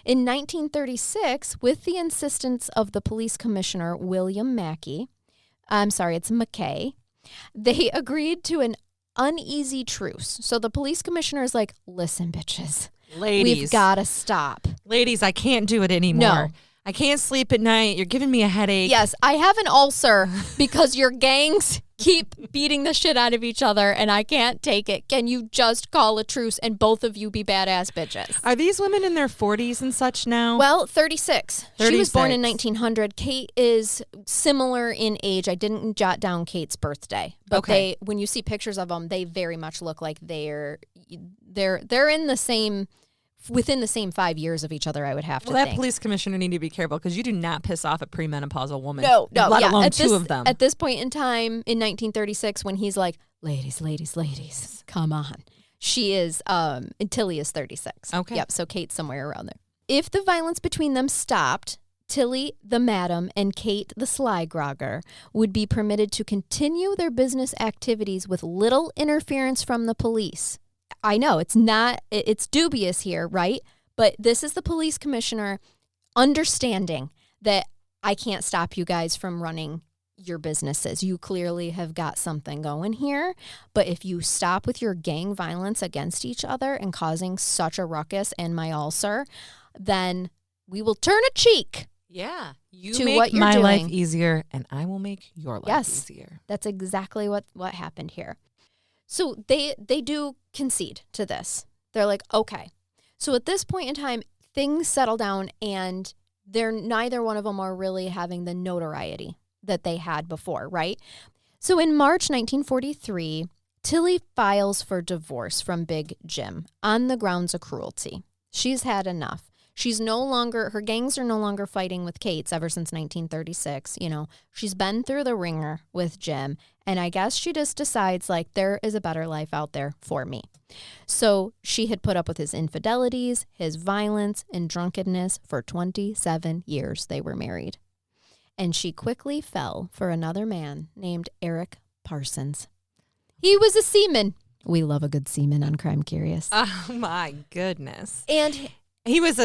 In 1936, with the insistence of the police commissioner, William Mackay, it's McKay, they agreed to an uneasy truce. So the police commissioner is like, listen, bitches. Ladies. We've got to stop. Ladies, I can't do it anymore. No. I can't sleep at night. You're giving me a headache. Yes, I have an ulcer because your gangs keep beating the shit out of each other and I can't take it. Can you just call a truce and both of you be badass bitches? Are these women in their 40s and such now? Well, 36. She was born in 36. 1900. Kate is similar in age. I didn't jot down Kate's birthday, but Okay. when you see pictures of them, they very much look like they're in the same, within the same 5 years of each other, I would have to Well, that think. police commissioner need to be careful because you do not piss off a premenopausal woman. No, let yeah. alone At two this, of them. At this point in time, in 1936, when he's like, ladies, come on. She is, Tilley is 36. Okay. Yep, so Kate's somewhere around there. If the violence between them stopped, Tilley, the madam, and Kate, the sly grogger, would be permitted to continue their business activities with little interference from the police. I know, it's dubious here, right? But this is the police commissioner understanding that I can't stop you guys from running your businesses. You clearly have got something going here. But if you stop with your gang violence against each other and causing such a ruckus and my ulcer, then we will turn a cheek. Yeah. You To make what you're my doing. life easier and I will make your life Yes. easier. That's exactly what happened here. So they do concede to this. They're like, okay. So at this point in time, things settle down and neither one of them are really having the notoriety that they had before, right? So in March 1943, Tilley files for divorce from Big Jim on the grounds of cruelty. She's had enough. Her gangs are no longer fighting with Kate's ever since 1936. You know, she's been through the ringer with Jim. And I guess she just decides, like, there is a better life out there for me. So she had put up with his infidelities, his violence, and drunkenness for 27 years they were married. And she quickly fell for another man named Eric Parsons. He was a seaman. We love a good seaman on Crime Curious. Oh my goodness. And He was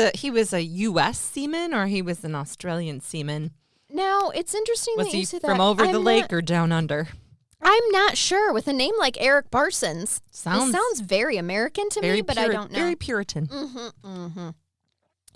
a U.S. seaman or he was an Australian seaman? now it's interesting Was that he you say that. from over the I'm lake not- or down under? I'm not sure. With a name like Eric Parsons, it Sounds sounds very American to me, but I don't know. Very Puritan.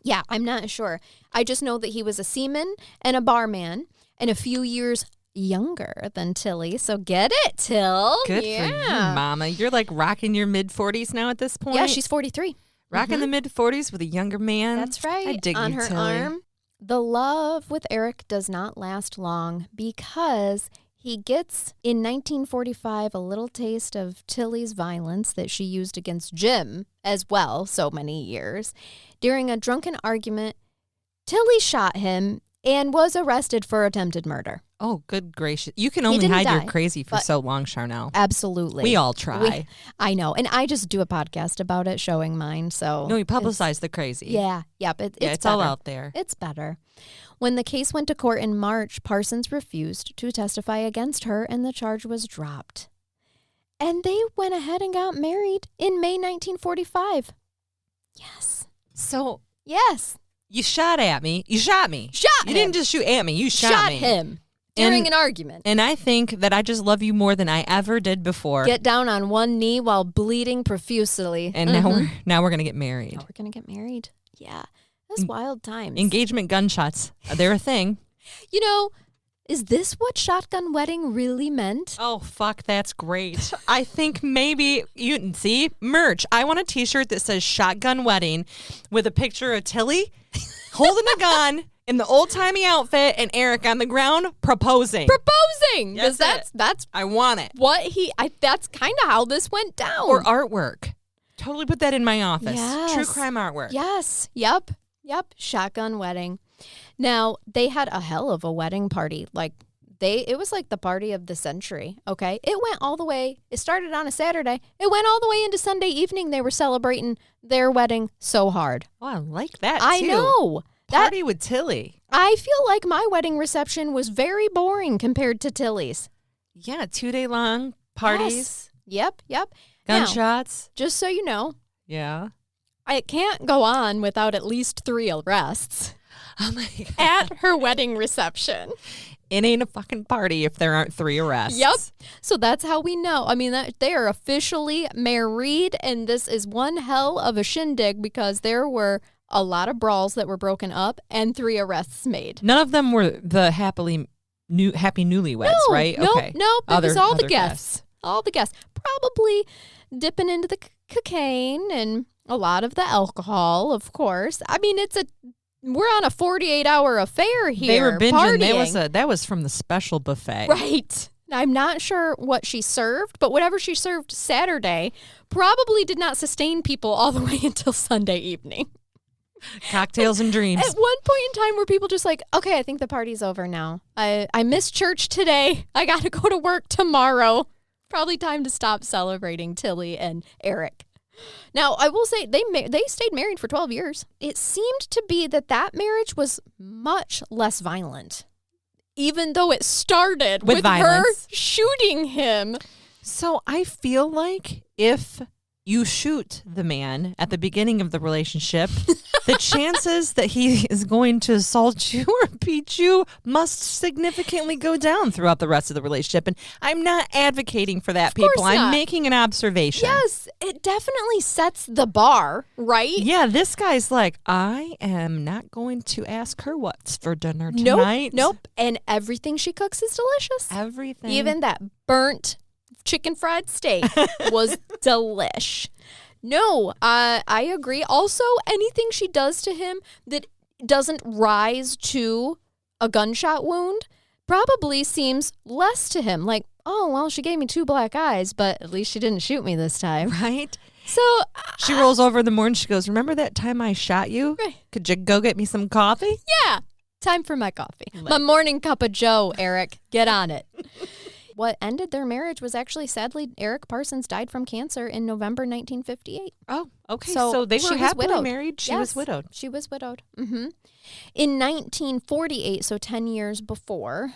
Yeah, I'm not sure. I just know that he was a seaman and a barman, and a few years younger than Tilley. So get it, Till. Good for you, Mama. You're like rocking your mid-40s now at this point. Yeah, she's 43. Rocking the mid-40s with a younger man. That's right. I dig on you, her Tilley. arm. The love with Eric does not last long because he gets, in 1945, a little taste of Tilley's violence that she used against Jim as well so many years. During a drunken argument, Tilley shot him and was arrested for attempted murder. Oh, good gracious. You can only hide your crazy for but- so long, Charnell. Absolutely. We all try. I know. And I just do a podcast about it, showing mine. So No, you publicize the crazy. Yeah. Yep. It's better. all out there. It's better. When the case went to court in March, Parsons refused to testify against her and the charge was dropped. And they went ahead and got married in May 1945. Yes. So, Yes. you shot at me. You shot me. You didn't just shoot at me. You shot me. him during an argument. And I think that I just love you more than I ever did before. Get down on one knee while bleeding profusely. And now we're going to get married. Now we're going to get married. Yeah. That's wild times. Engagement gunshots. They're a thing. You know, is this what shotgun wedding really meant? Oh, fuck, that's great. I think maybe you can see merch. I want a t-shirt that says shotgun wedding with a picture of Tilley holding a gun in the old-timey outfit and Eric on the ground proposing. Because that's I want it. That's kind of how this went down. Or artwork. Totally put that in my office. Yes. True crime artwork. Yes. Yep. Shotgun wedding. Now, they had a hell of a wedding party. It was like the party of the century, okay? It went all the way. It started on a Saturday. It went all the way into Sunday evening. They were celebrating their wedding so hard. Oh, I like that, I too. know. Party with Tilley. I feel like my wedding reception was very boring compared to Tilley's. Yeah, 2-day long parties. Yes. Yep. Gunshots. Now, just so you know, Yeah. I can't go on without at least 3 arrests Oh, my God. at her wedding reception. It ain't a fucking party if there aren't 3 arrests. Yep. So that's how we know. I mean, they are officially married, and this is one hell of a shindig because there were a lot of brawls that were broken up and 3 arrests made. None of them were the happy newlyweds, right? No, Okay. no. It was all the other guests. All the guests. Probably dipping into the cocaine and a lot of the alcohol, of course. I mean, we're on a 48-hour affair here. They were binging. Partying. That was from the special buffet. Right. I'm not sure what she served, but whatever she served Saturday probably did not sustain people all the way until Sunday evening. Cocktails and dreams. At one point in time were people just like, okay, I think the party's over now. I missed church today. I got to go to work tomorrow. Probably time to stop celebrating Tilley and Eric. Now, I will say they stayed married for 12 years. It seemed to be that marriage was much less violent, even though it started with her shooting him. So I feel like if you shoot the man at the beginning of the relationship, the chances that he is going to assault you or beat you must significantly go down throughout the rest of the relationship. And I'm not advocating for that, people. I'm making an observation. Yes, it definitely sets the bar, right? Yeah, this guy's like, I am not going to ask her what's for dinner tonight. Nope. And everything she cooks is delicious. Everything. Even that burnt chicken fried steak was delish. No, I agree. Also, anything she does to him that doesn't rise to a gunshot wound probably seems less to him. Like, oh, well, she gave me 2 black eyes, but at least she didn't shoot me this time. Right? So she rolls over in the morning. She goes, remember that time I shot you? Right. Could you go get me some coffee? Yeah. Time for my coffee. My morning cup of joe, Eric. Get on it. What ended their marriage was actually, sadly, Eric Parsons died from cancer in November 1958. Oh, okay. So they were happily married. She was widowed. She was widowed. Mm-hmm. In 1948, so 10 years before,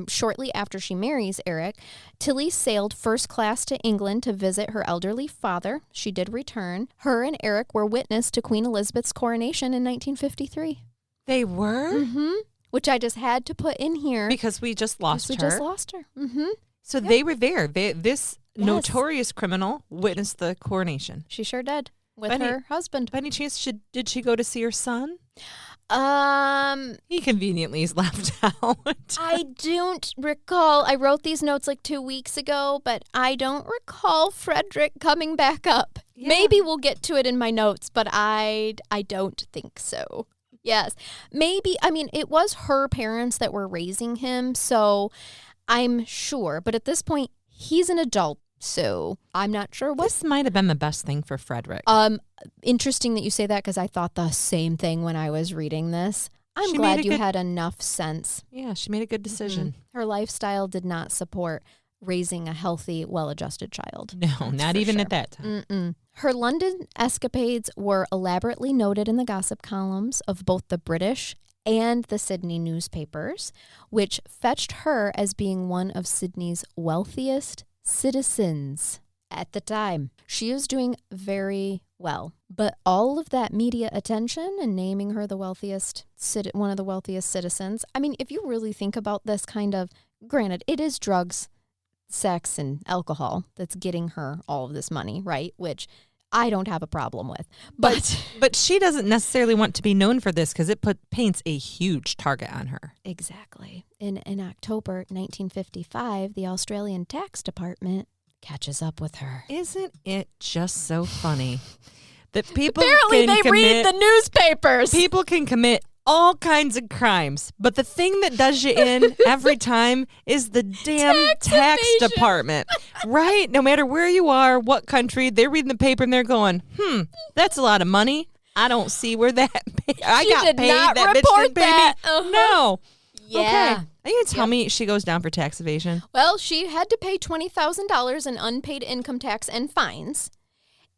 shortly after she marries Eric, Tilley sailed first class to England to visit her elderly father. She did return. Her and Eric were witness to Queen Elizabeth's coronation in 1953. They were? Mm-hmm. Which I just had to put in here. Because we just lost her. We just lost her. Mm-hmm. So they were there. This notorious criminal witnessed the coronation. She sure did with her husband. By any chance, did she go to see her son? He conveniently is left out. I don't recall. I wrote these notes like 2 weeks ago, but I don't recall Frederick coming back up. Yeah. Maybe we'll get to it in my notes, but I don't think so. Yes. Maybe, I mean, it was her parents that were raising him, so I'm sure. But at this point, he's an adult, so I'm not sure what. This might have been the best thing for Frederick. Interesting that you say that, because I thought the same thing when I was reading this. I'm glad you had enough sense. Yeah, she made a good decision. Mm-hmm. Her lifestyle did not support raising a healthy, well-adjusted child. No, not even at that time. Mm-mm. Her London escapades were elaborately noted in the gossip columns of both the British and the Sydney newspapers, which fetched her as being one of Sydney's wealthiest citizens at the time. She was doing very well, but all of that media attention and naming her the wealthiest, one of the wealthiest citizens. I mean, if you really think about this kind of, granted, it is drugs, sex, and alcohol that's getting her all of this money, right? Which I don't have a problem with. But she doesn't necessarily want to be known for this, because it paints a huge target on her. Exactly. In October 1955, the Australian Tax Department catches up with her. Isn't it just so funny that people apparently they read the newspapers. People can commit all kinds of crimes, but the thing that does you in every time is the damn tax department, right? No matter where you are, what country, they're reading the paper and they're going, that's a lot of money. I don't see where that I got did paid. Not that report bitch didn't pay that. me. Uh-huh. No. Yeah. Okay. Are you going to tell me she goes down for tax evasion? Well, she had to pay $20,000 in unpaid income tax and fines.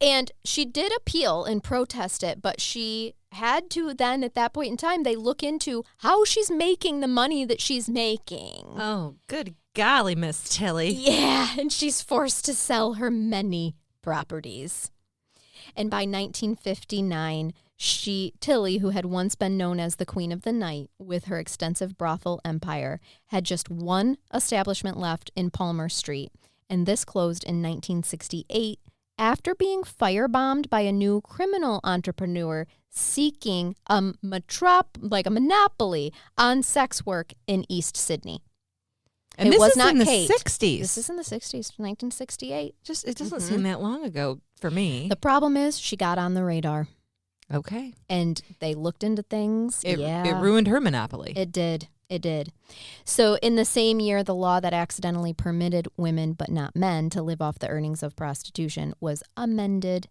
And she did appeal and protest it, but she had to then, at that point in time, they look into how she's making the money that she's making. Oh, good golly, Miss Tilley. Yeah, and she's forced to sell her many properties. And by 1959, Tilley, who had once been known as the Queen of the Night with her extensive brothel empire, had just one establishment left in Palmer Street, and this closed in 1968 after being firebombed by a new criminal entrepreneur seeking a monopoly on sex work in East Sydney. And it this was is not in the Kate. 60s. This is in the 60s, 1968. It doesn't seem that long ago for me. The problem is she got on the radar. Okay. And they looked into things. It ruined her monopoly. It did. So in the same year, the law that accidentally permitted women, but not men, to live off the earnings of prostitution was amended.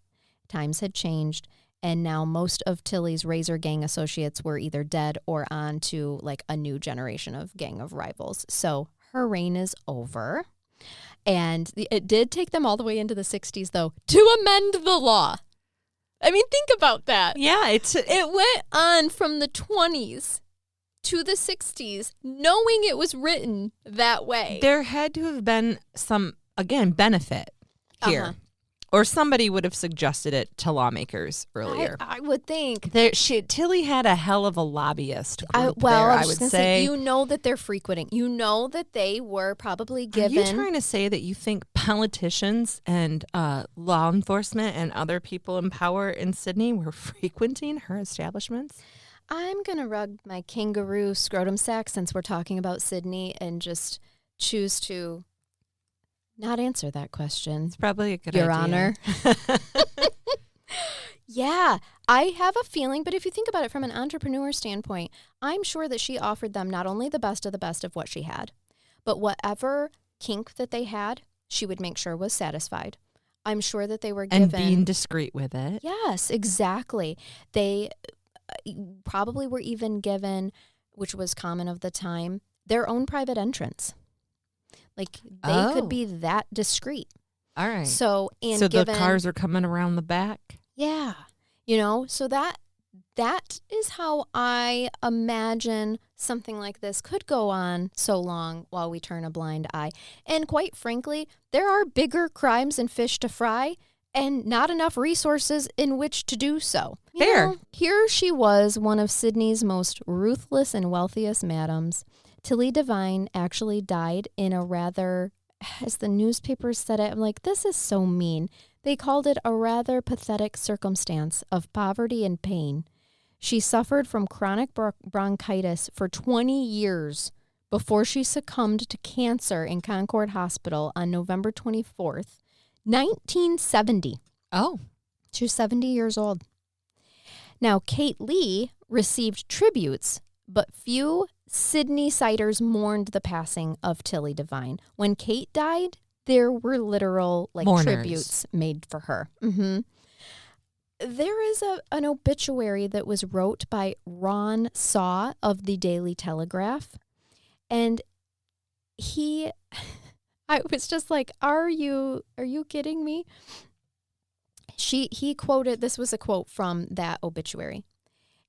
Times had changed. And now most of Tilley's Razor Gang associates were either dead or on to like a new generation of gang of rivals. So her reign is over. And it did take them all the way into the 60s, though, to amend the law. I mean, think about that. Yeah, it went on from the 20s to the 60s, knowing it was written that way. There had to have been some, again, benefit here. Uh-huh. Or somebody would have suggested it to lawmakers earlier. I would think. Tilley had a hell of a lobbyist group I would say. You know that they're frequenting. You know that they were probably given. Are you trying to say that you think politicians and law enforcement and other people in power in Sydney were frequenting her establishments? I'm going to rug my kangaroo scrotum sack since we're talking about Sydney and just choose to not answer that question. It's probably a good idea. Your Honor. Yeah, I have a feeling, but if you think about it from an entrepreneur standpoint, I'm sure that she offered them not only the best of what she had, but whatever kink that they had, she would make sure was satisfied. I'm sure that they were given... And being discreet with it. Yes, exactly. They probably were even given, which was common of the time, their own private entrance. Like, they could be that discreet. All right. So the cars are coming around the back? Yeah. So that is how I imagine something like this could go on so long while we turn a blind eye. And quite frankly, there are bigger crimes and fish to fry and not enough resources in which to do so. Fair. Here she was, one of Sydney's most ruthless and wealthiest madams. Tilley Devine actually died in a rather, as the newspapers said it, I'm like, this is so mean. They called it a rather pathetic circumstance of poverty and pain. She suffered from chronic bronchitis for 20 years before she succumbed to cancer in Concord Hospital on November 24th, 1970. Oh. She was 70 years old. Now, Kate Lee received tributes, but few Sydney-siders mourned the passing of Tilley Devine. When Kate died, there were literal Mourners. tributes made for her. Mm-hmm. There is an obituary that was wrote by Ron Saw of the Daily Telegraph. And I was just like, are you kidding me? He quoted, this was a quote from that obituary.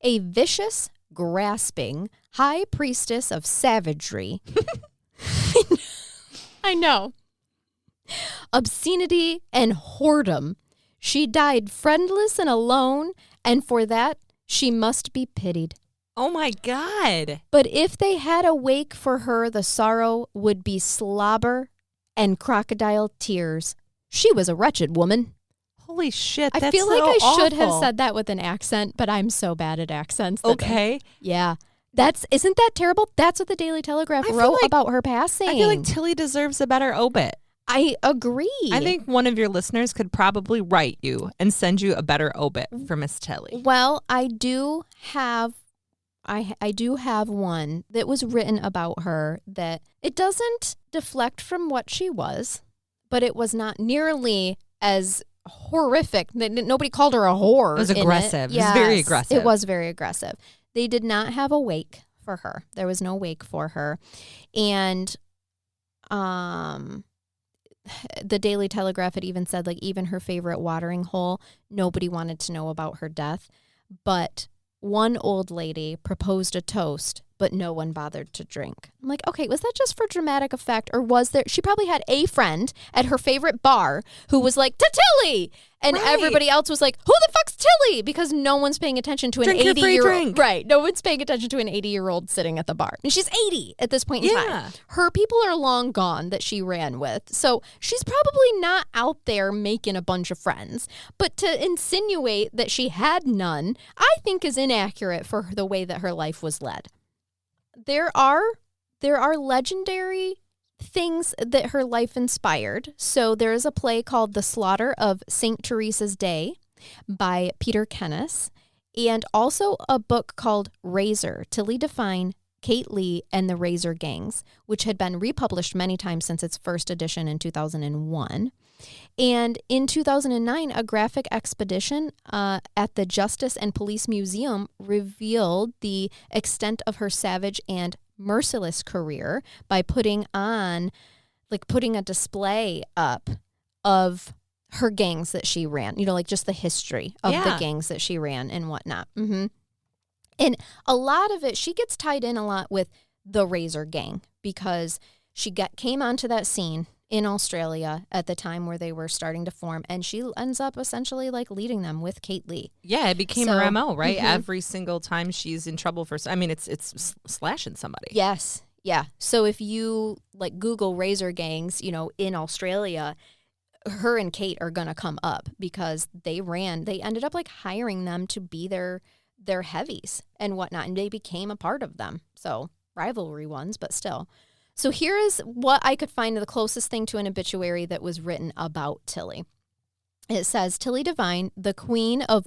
A vicious, grasping, high priestess of savagery. I know. Obscenity and whoredom. She died friendless and alone, and for that she must be pitied. Oh my God. But if they had a wake for her, the sorrow would be slobber and crocodile tears. She was a wretched woman. Holy shit. I feel like I should have said that with an accent, but I'm so bad at accents. Okay. Yeah. Isn't that terrible? That's what the Daily Telegraph wrote about her passing. I feel like Tilley deserves a better obit. I agree. I think one of your listeners could probably write you and send you a better obit for Miss Tilley. Well, I do have one that was written about her that it doesn't deflect from what she was, but it was not nearly as horrific. Nobody called her a whore. It was aggressive. It was very aggressive. It was very aggressive. They did not have a wake for her. There was no wake for her. And the Daily Telegraph had even said, like, even her favorite watering hole, nobody wanted to know about her death. But one old lady proposed a toast, but no one bothered to drink. I'm like, okay, was that just for dramatic effect? Or was there, she probably had a friend at her favorite bar who was like, to Tilley! And everybody else was like, who the fuck's Tilley? Because no one's paying attention to an 80-year-old. Right. No one's paying attention to an 80-year-old sitting at the bar. And she's 80 at this point in time. Her people are long gone that she ran with. So she's probably not out there making a bunch of friends. But to insinuate that she had none, I think is inaccurate for the way that her life was led. There are legendary things that her life inspired. So there is a play called The Slaughter of St. Teresa's Day by Peter Kennis, and also a book called Razor, Tilley Devine, Kate Lee, and the Razor Gangs, which had been republished many times since its first edition in 2001. And in 2009, a graphic expedition at the Justice and Police Museum revealed the extent of her savage and merciless career by putting a display up of her gangs that she ran, like just the history of the gangs that she ran and whatnot. Mm-hmm. And a lot of it, she gets tied in a lot with the Razor Gang because she came onto that scene in Australia at the time where they were starting to form, and she ends up essentially like leading them with Kate Lee. Yeah, it became her MO, right? Mm-hmm. Every single time she's in trouble it's slashing somebody. Yes, yeah. So if you like Google Razor Gangs, in Australia, her and Kate are gonna come up because they ended up like hiring them to be their heavies and whatnot, and they became a part of them. So rivalry ones, but still. So here is what I could find the closest thing to an obituary that was written about Tilley. It says, Tilley Devine, the queen of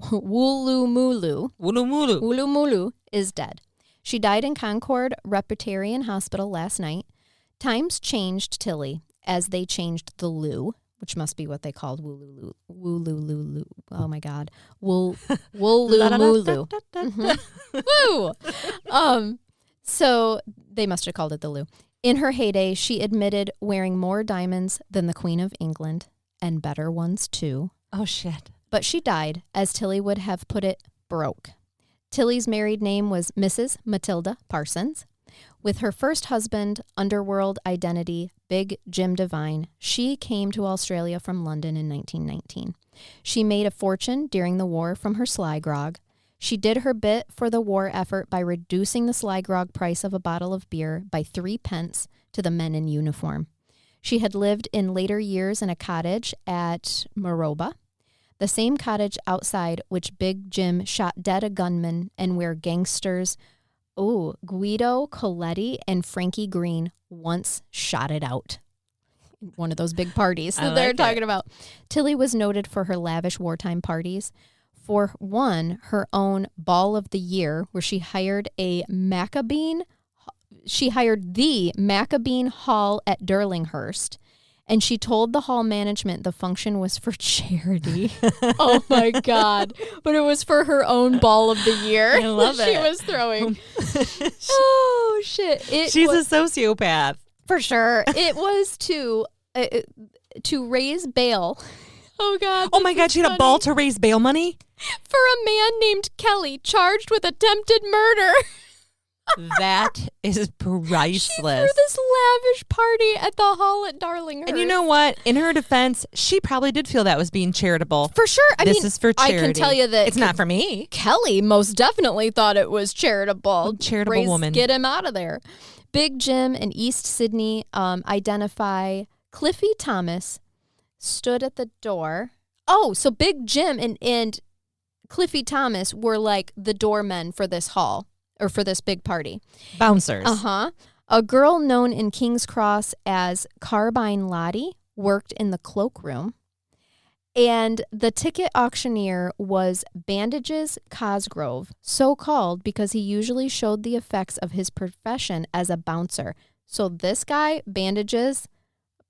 Woolloomooloo is dead. She died in Concord Presbyterian Hospital last night. Times changed Tilley as they changed the loo, which must be what they called Woollooloo. Oh my God. Woolloomulu. Woo! So they must have called it the loo. In her heyday, she admitted wearing more diamonds than the Queen of England, and better ones too. Oh, shit. But she died, as Tilley would have put it, broke. Tilley's married name was Mrs. Matilda Parsons. With her first husband, underworld identity, Big Jim Devine, she came to Australia from London in 1919. She made a fortune during the war from her sly grog. She did her bit for the war effort by reducing the sly grog price of a bottle of beer by 3 pence to the men in uniform. She had lived in later years in a cottage at Maroba. the same cottage outside which Big Jim shot dead a gunman and where gangsters Guido Coletti and Frankie Green once shot it out. One of those big parties that they're talking about. Tilley was noted for her lavish wartime parties. For one, her own Ball of the Year, where she hired the Maccabeen Hall at Durlinghurst, and she told the hall management the function was for charity. Oh my God. But it was for her own Ball of the Year. I love it. She was throwing. Oh, shit. She's a sociopath. For sure. It was to raise bail. Oh, God. Oh, my God. She had a ball to raise bail money? For a man named Kelly charged with attempted murder. That is priceless. She threw this lavish party at the hall at Darlinghurst. And you know what? In her defense, she probably did feel that was being charitable. For sure. This is for charity. I can tell you that it's not for me. Kelly most definitely thought it was charitable. Charitable woman. Get him out of there. Big Jim and East Sydney identify Cliffy Thomas stood at the door. Oh, so Big Jim and Cliffy Thomas were like the doormen for this hall. Or for this big party. Bouncers. Uh-huh. A girl known in King's Cross as Carbine Lottie worked in the cloakroom. And the ticket auctioneer was Bandages Cosgrove, so called because he usually showed the effects of his profession as a bouncer. So this guy, Bandages,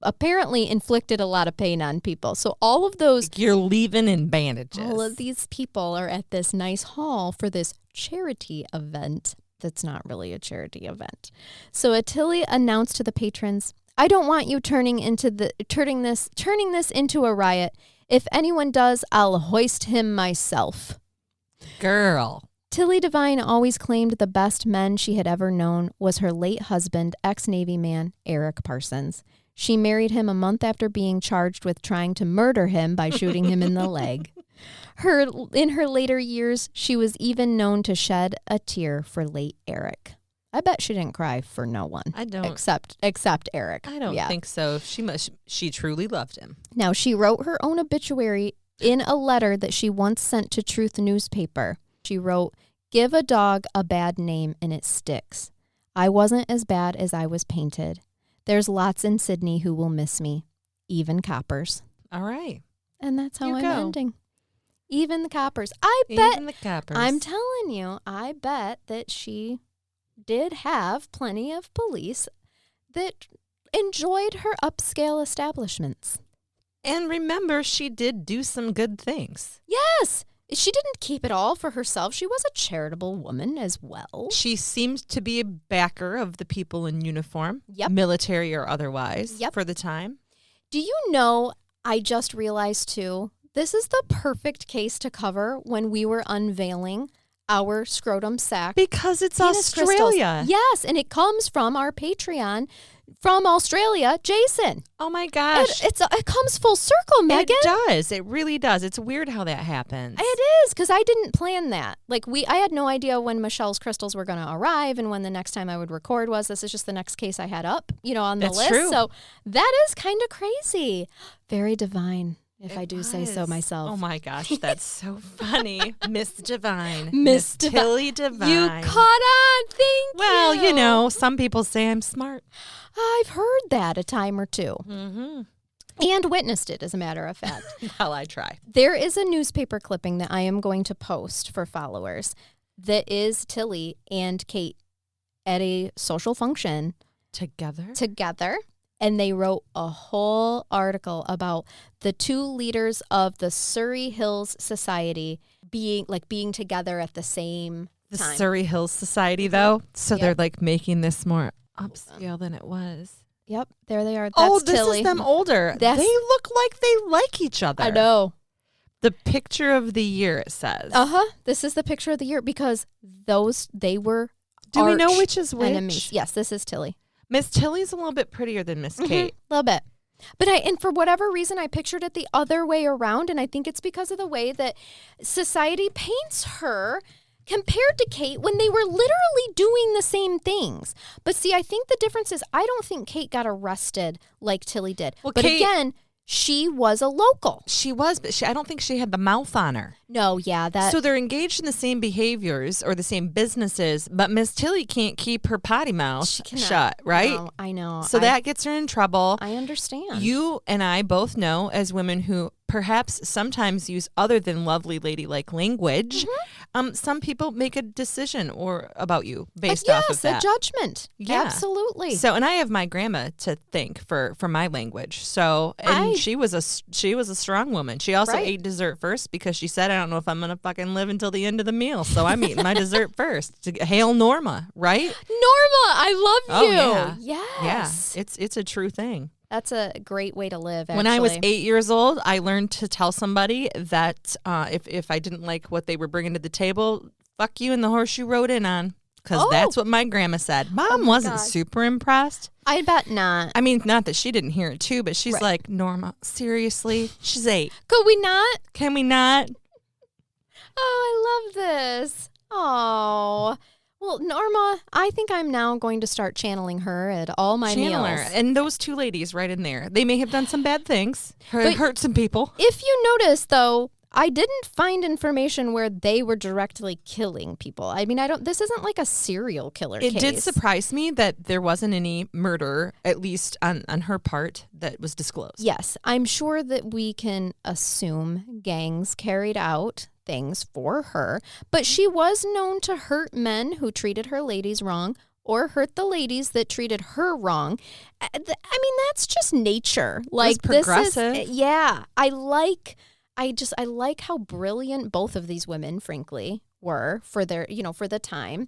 apparently inflicted a lot of pain on people. So all of those... You're leaving in bandages. All of these people are at this nice hall for this charity event that's not really a charity event. So Tilley announced to the patrons, I don't want you turning this into a riot. If anyone does, I'll hoist him myself. Girl. Tilley Devine always claimed the best men she had ever known was her late husband, ex-Navy man, Eric Parsons. She married him a month after being charged with trying to murder him by shooting him in the leg. In her later years, she was even known to shed a tear for late Eric. I bet she didn't cry for no one. I don't. Except Eric. I don't think so. She truly loved him. Now, she wrote her own obituary in a letter that she once sent to Truth newspaper. She wrote, "Give a dog a bad name and it sticks. I wasn't as bad as I was painted. There's lots in Sydney who will miss me, even coppers." All right. And that's how I'm go. ending. Even the coppers. Even the coppers. I'm telling you, I bet that she did have plenty of police that enjoyed her upscale establishments. And remember, she did do some good things. Yes. She didn't keep it all for herself. She was a charitable woman as well. She seemed to be a backer of the people in uniform, military or otherwise, for the time. Do you know, I just realized too, this is the perfect case to cover when we were unveiling our scrotum sack. Because it's Australia. Crystals. Yes, and it comes from our Patreon from Australia, Jason. Oh my gosh. It comes full circle, Megan. It does. It really does. It's weird how that happens. It is, because I didn't plan that. I had no idea when Michelle's crystals were going to arrive and when the next time I would record was. This is just the next case I had up, on the list. True. So that is kind of crazy. Very divine. If I do say so myself. Oh my gosh, that's so funny. Miss Devine. Miss Tilley Devine. You caught on. Thank you. Well, some people say I'm smart. I've heard that a time or two. Mm-hmm. And witnessed it, as a matter of fact. Well, I try. There is a newspaper clipping that I am going to post for followers that is Tilley and Kate at a social function. Together. And they wrote a whole article about the two leaders of the Surrey Hills Society being together at the same time. The Surrey Hills Society, though? So they're making this more upscale than it was. Yep, there they are. That's this Tilley. is them older. They look like they like each other. I know. The picture of the year, it says. This is the picture of the year because they were Do we know which is which? Enemies. Yes, this is Tilley. Miss Tilley's a little bit prettier than Miss Kate. A little bit. But for whatever reason, I pictured it the other way around, and I think it's because of the way that society paints her compared to Kate when they were literally doing the same things. But see, I think the difference is I don't think Kate got arrested like Tilley did. Well, but again, She was a local. She was, but I don't think she had the mouth on her. No, yeah, that. So they're engaged in the same behaviors or the same businesses, but Miss Tilley can't keep her potty mouth shut, right? No, I know. So that gets her in trouble. I understand. You and I both know, as women who perhaps sometimes use other than lovely ladylike language, some people make a decision about you based off of that. Yes, a judgment. Yeah. Absolutely. So, and I have my grandma to thank for my language. So, and she was a strong woman. She also ate dessert first because she said, I don't know if I'm going to fucking live until the end of the meal. So I'm eating my dessert first. Hail Norma, right? Norma, I love you. Yeah. Yes. Yeah. It's a true thing. That's a great way to live, actually. When I was 8 years old, I learned to tell somebody that if I didn't like what they were bringing to the table, fuck you and the horse you rode in on. Because that's what my grandma said. Mom wasn't super impressed. I bet not. I mean, not that she didn't hear it too, but she's like, Norma, seriously? She's 8. Could we not? Can we not? Oh, I love this. Oh. Well, Norma, I think I'm now going to start channeling her at all my meals. And those two ladies right in there. They may have done some bad things, hurt some people. If you notice, though, I didn't find information where they were directly killing people. I mean, this isn't like a serial killer case. It did surprise me that there wasn't any murder, at least on her part, that was disclosed. Yes, I'm sure that we can assume gangs carried out things for her, but she was known to hurt men who treated her ladies wrong or hurt the ladies that treated her wrong. I mean, that's just nature. Like, progressive. This is, yeah, I like how brilliant both of these women, frankly, were for their, for the time.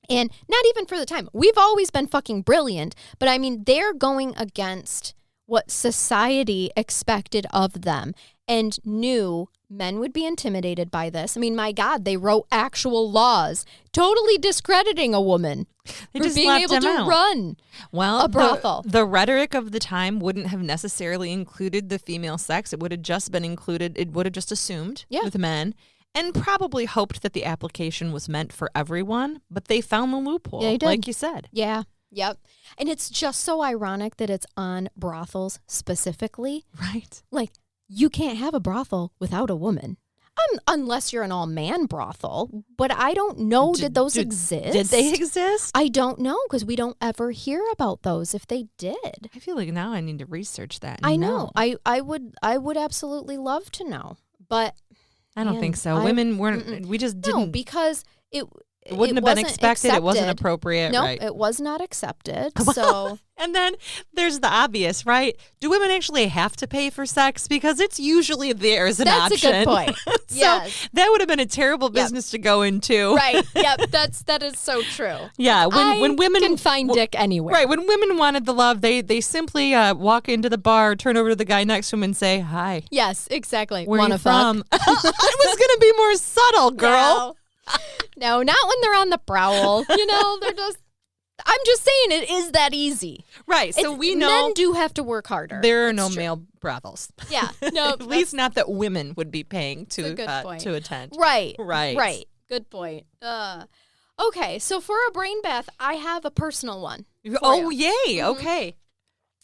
And not even for the time. We've always been fucking brilliant, but I mean, they're going against what society expected of them and knew men would be intimidated by this. I mean, my God, they wrote actual laws totally discrediting a woman for being able to run a brothel. The rhetoric of the time wouldn't have necessarily included the female sex. It would have just been included. It would have just assumed with men and probably hoped that the application was meant for everyone. But they found the loophole, like you said. Yeah. Yep. And it's just so ironic that it's on brothels specifically. Right. Like, you can't have a brothel without a woman. Unless you're an all-man brothel. But I don't know, did those exist? Did they exist? I don't know, because we don't ever hear about those if they did. I feel like now I need to research that. I know. I would absolutely love to know. But I don't think so. Women weren't, we just didn't. No, because it wouldn't have been expected. It wasn't appropriate. No, right? It was not accepted. So, and then there's the obvious, right? Do women actually have to pay for sex? Because it's usually there as an option. That's a good point. So yes. That would have been a terrible business to go into. Right. Yep. That is so true. Yeah. When women can find dick anywhere. Right. When women wanted the love, they simply walk into the bar, turn over to the guy next to him, and say hi. Yes. Exactly. Where are you from? I was gonna be more subtle, girl. No, not when they're on the prowl. They're just. I'm just saying it is that easy. Right. So we know men do have to work harder. There are no male brothels. Yeah. No. At least not that women would be paying to attend. Right. Right. Right. Good point. Okay. So for a brain bath, I have a personal one. Oh, yay. Okay.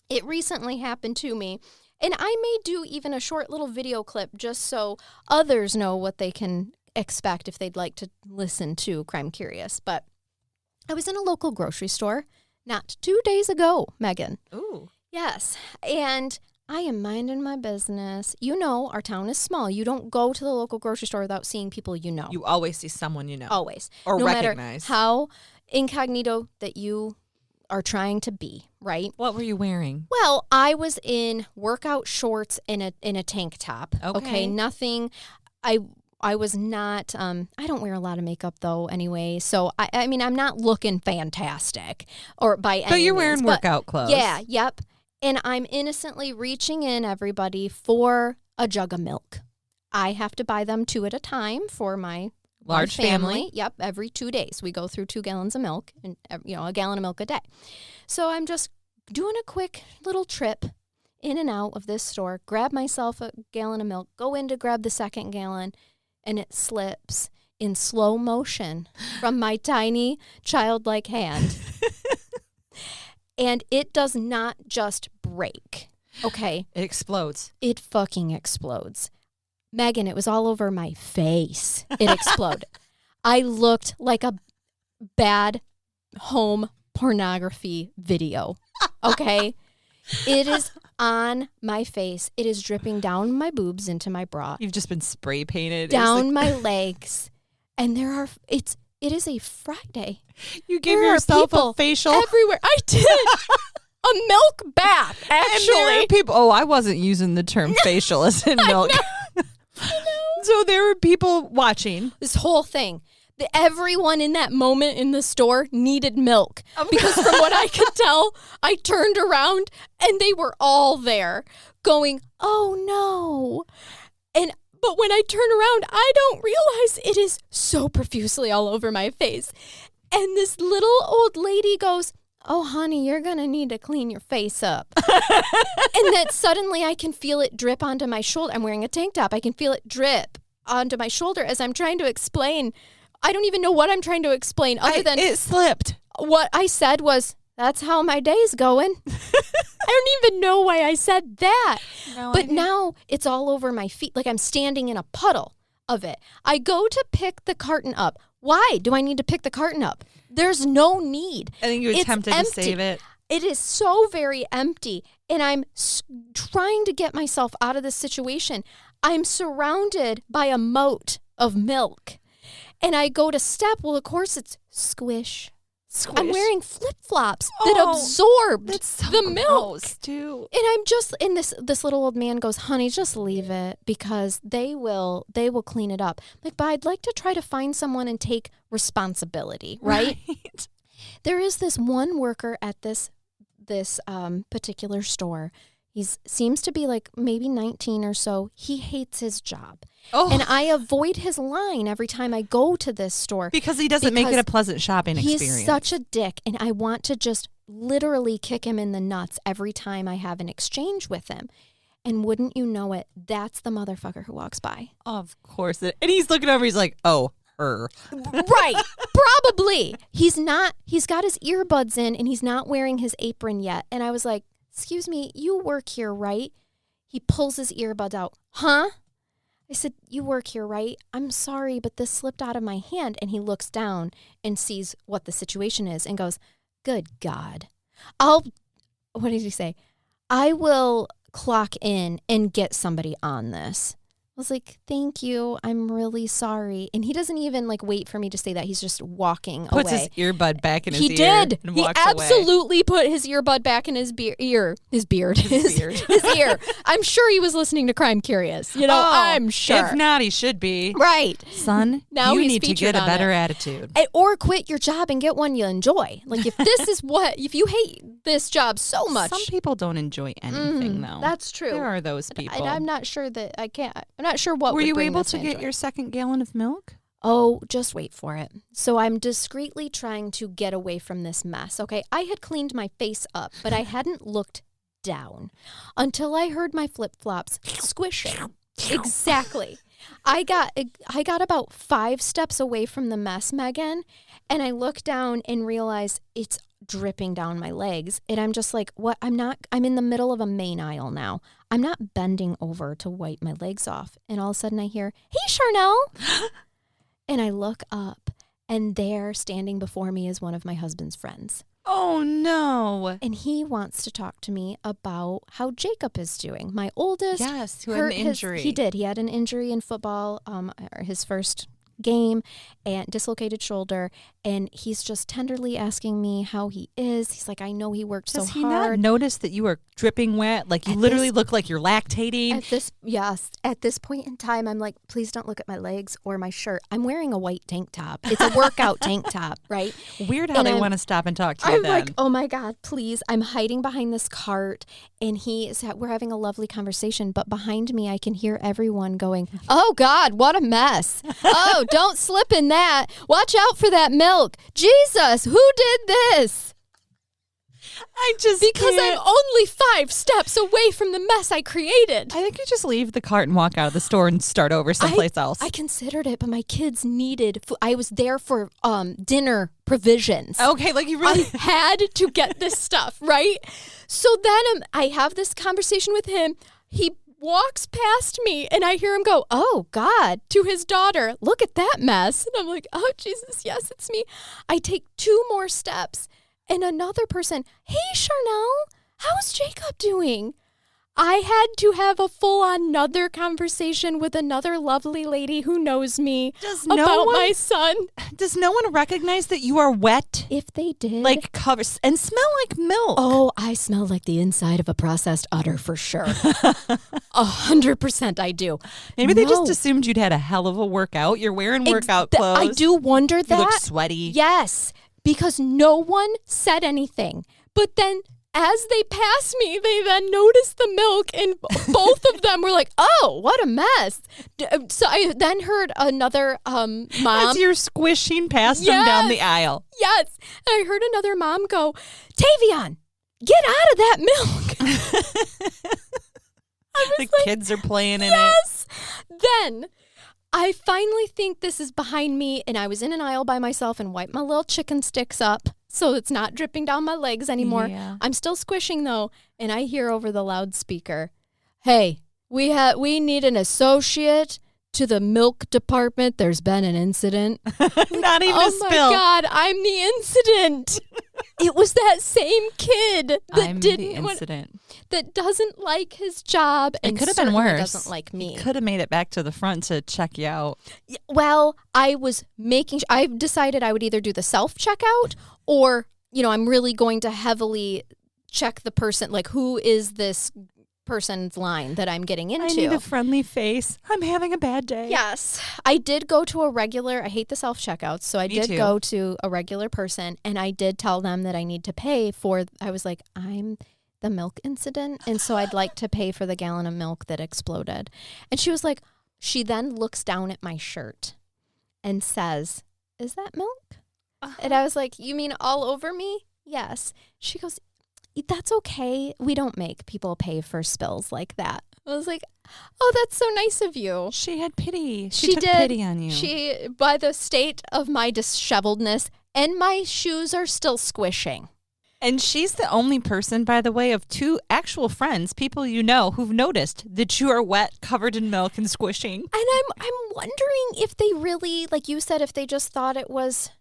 It recently happened to me. And I may do even a short little video clip just so others know what they can expect if they'd like to listen to Crime Curious. But I was in a local grocery store not 2 days ago, Megan. Ooh. Yes. And I am minding my business. Our town is small. You don't go to the local grocery store without seeing people you know. You always see someone you know. Always. Or no recognize. Matter how incognito that you are trying to be, right? What were you wearing? Well, I was in workout shorts in a tank top. Okay. Nothing. I was not, I don't wear a lot of makeup though anyway. So, I mean, I'm not looking fantastic or by any means. But you're wearing workout clothes. Yeah, yep. And I'm innocently reaching in, everybody, for a jug of milk. I have to buy them 2 at a time for my large family. Yep, every 2 days. We go through 2 gallons of milk and, a gallon of milk a day. So I'm just doing a quick little trip in and out of this store, grab myself a gallon of milk, go in to grab the second gallon, and it slips in slow motion from my tiny childlike hand. And it does not just break. Okay. It explodes. It fucking explodes. Megan, it was all over my face. It exploded. I looked like a bad home pornography video. Okay? It is on my face. It is dripping down my boobs into my bra. You've just been spray painted. Down my legs. And it is a Friday. You gave yourself a facial everywhere. I did. A milk bath, actually. And there are people. Oh, I wasn't using the term facial as in milk. So there were people watching this whole thing. Everyone in that moment in the store needed milk because from what I could tell, I turned around and they were all there going, "Oh no." But when I turn around, I don't realize it is so profusely all over my face. And this little old lady goes, "Oh, honey, you're going to need to clean your face up." And then suddenly I can feel it drip onto my shoulder. I'm wearing a tank top. I can feel it drip onto my shoulder as I'm trying to explain. I don't even know what I'm trying to explain other than it slipped. What I said was, "That's how my day's going." I don't even know why I said that. No, but now it's all over my feet. Like I'm standing in a puddle of it. I go to pick the carton up. Why do I need to pick the carton up? There's no need. I think you attempted to save it. It is so very empty. And I'm trying to get myself out of this situation. I'm surrounded by a moat of milk. And I go to step. Well, of course, it's squish. I'm wearing flip-flops that absorbed the milk. Too. And I'm just, and this little old man goes, "Honey, just leave it because they will clean it up." I'm like, but I'd like to try to find someone and take responsibility, right? There is this one worker at this particular store. He seems to be like maybe 19 or so. He hates his job. Oh. And I avoid his line every time I go to this store. Because he doesn't make it a pleasant shopping experience. He's such a dick, and I want to just literally kick him in the nuts every time I have an exchange with him. And wouldn't you know it, that's the motherfucker who walks by. Of course. And he's looking over, he's like, "Oh, her." Right. Probably. He's got his earbuds in, and he's not wearing his apron yet. And I was like, "Excuse me, you work here, right?" He pulls his earbuds out. "Huh?" I said, "You work here, right? I'm sorry, but this slipped out of my hand." And he looks down and sees what the situation is and goes, "Good God. What did he say? I will clock in and get somebody on this." I was like, "Thank you. I'm really sorry." And he doesn't even wait for me to say that. He's just walking away. Puts his earbud back in his ear. He did. And he walks absolutely away. Put his earbud back in his ear. His ear. I'm sure he was listening to Crime Curious. I'm sure. If not, he should be. Right. Son, now you need to get a better attitude. Or quit your job and get one you enjoy. If you hate this job so much. Some people don't enjoy anything, though. That's true. There are those people. And I'm not sure that I can't. I'm not sure what were you bring able this to get your second gallon of milk? Oh, just wait for it. So I'm discreetly trying to get away from this mess. Okay, I had cleaned my face up, but I hadn't looked down until I heard my flip-flops squishing. Exactly. I got about 5 steps away from the mess, Megan, and I looked down and realized it's dripping down my legs. And I'm just like, what? I'm in the middle of a main aisle now. I'm not bending over to wipe my legs off. And all of a sudden I hear, "Hey, Charnell." And I look up, and there standing before me is one of my husband's friends. Oh, no. And he wants to talk to me about how Jacob is doing. My oldest. Yes, who had an injury. He did. He had an injury in football, his first game, and dislocated shoulder, and he's just tenderly asking me how he is. He's like, "I know he worked so hard." Does he not notice that you are dripping wet? Like you literally look like you're lactating? At this point in time, I'm like, "Please don't look at my legs or my shirt. I'm wearing a white tank top. It's a workout tank top, right?" Weird how they want to stop and talk to you then. I'm like, "Oh my God, please." I'm hiding behind this cart, and we're having a lovely conversation, but behind me, I can hear everyone going, "Oh God, what a mess. Oh, don't slip in that. Watch out for that milk. Jesus, who did this?" I just because can't. I'm only 5 steps away from the mess I created. I think you just leave the cart and walk out of the store and start over someplace else. I considered it, but my kids needed I was there for dinner provisions. Okay, like you really I had to get this stuff, right? So then I have this conversation with him. He walks past me and I hear him go, "Oh God," to his daughter. "Look at that mess." And I'm like, "Oh Jesus, yes, it's me." I take 2 more steps and another person, "Hey Charnell, how's Jacob doing?" I had to have a full-on another conversation with another lovely lady who knows me about my son. Does no one recognize that you are wet? If they did. Like covers and smell like milk. Oh, I smell like the inside of a processed udder for sure. 100% I do. Maybe they just assumed you'd had a hell of a workout. You're wearing workout clothes. I do wonder that. You look sweaty. Yes, because no one said anything. But then as they passed me, they then noticed the milk, and both of them were like, "Oh, what a mess." So I then heard another mom. As you're squishing past them down the aisle. Yes. And I heard another mom go, "Tavion, get out of that milk." The kids are playing in it. Yes. Then I finally think this is behind me, and I was in an aisle by myself and wiped my little chicken sticks up so it's not dripping down my legs anymore. Yeah. I'm still squishing though, and I hear over the loudspeaker, "Hey, we need an associate to the milk department. There's been an incident." Not even a spill. Oh my God, I'm the incident. It was that same kid that that doesn't like his job, and it could have been worse. Doesn't like me. Could have made it back to the front to check you out. Well, I've decided I would either do the self-checkout or, I'm really going to heavily check the person, like who is this person's line that I'm getting into. I need a friendly face. I'm having a bad day. Yes. I did go to I hate the self-checkouts, so I did go to a regular person, and I did tell them that I need to pay for, I was like, I'm the milk incident, and so I'd like to pay for the gallon of milk that exploded. And she was like, she then looks down at my shirt and says, "Is that milk?" And I was like, "You mean all over me?" "Yes." She goes, "That's okay. We don't make people pay for spills like that." I was like, "Oh, that's so nice of you." She had pity. She took did. pity on you. She, by the state of my disheveledness, and my shoes are still squishing. And she's the only person, by the way, of 2 actual friends, people you know, who've noticed that you are wet, covered in milk, and squishing. And I'm wondering if they really, like you said, if they just thought it was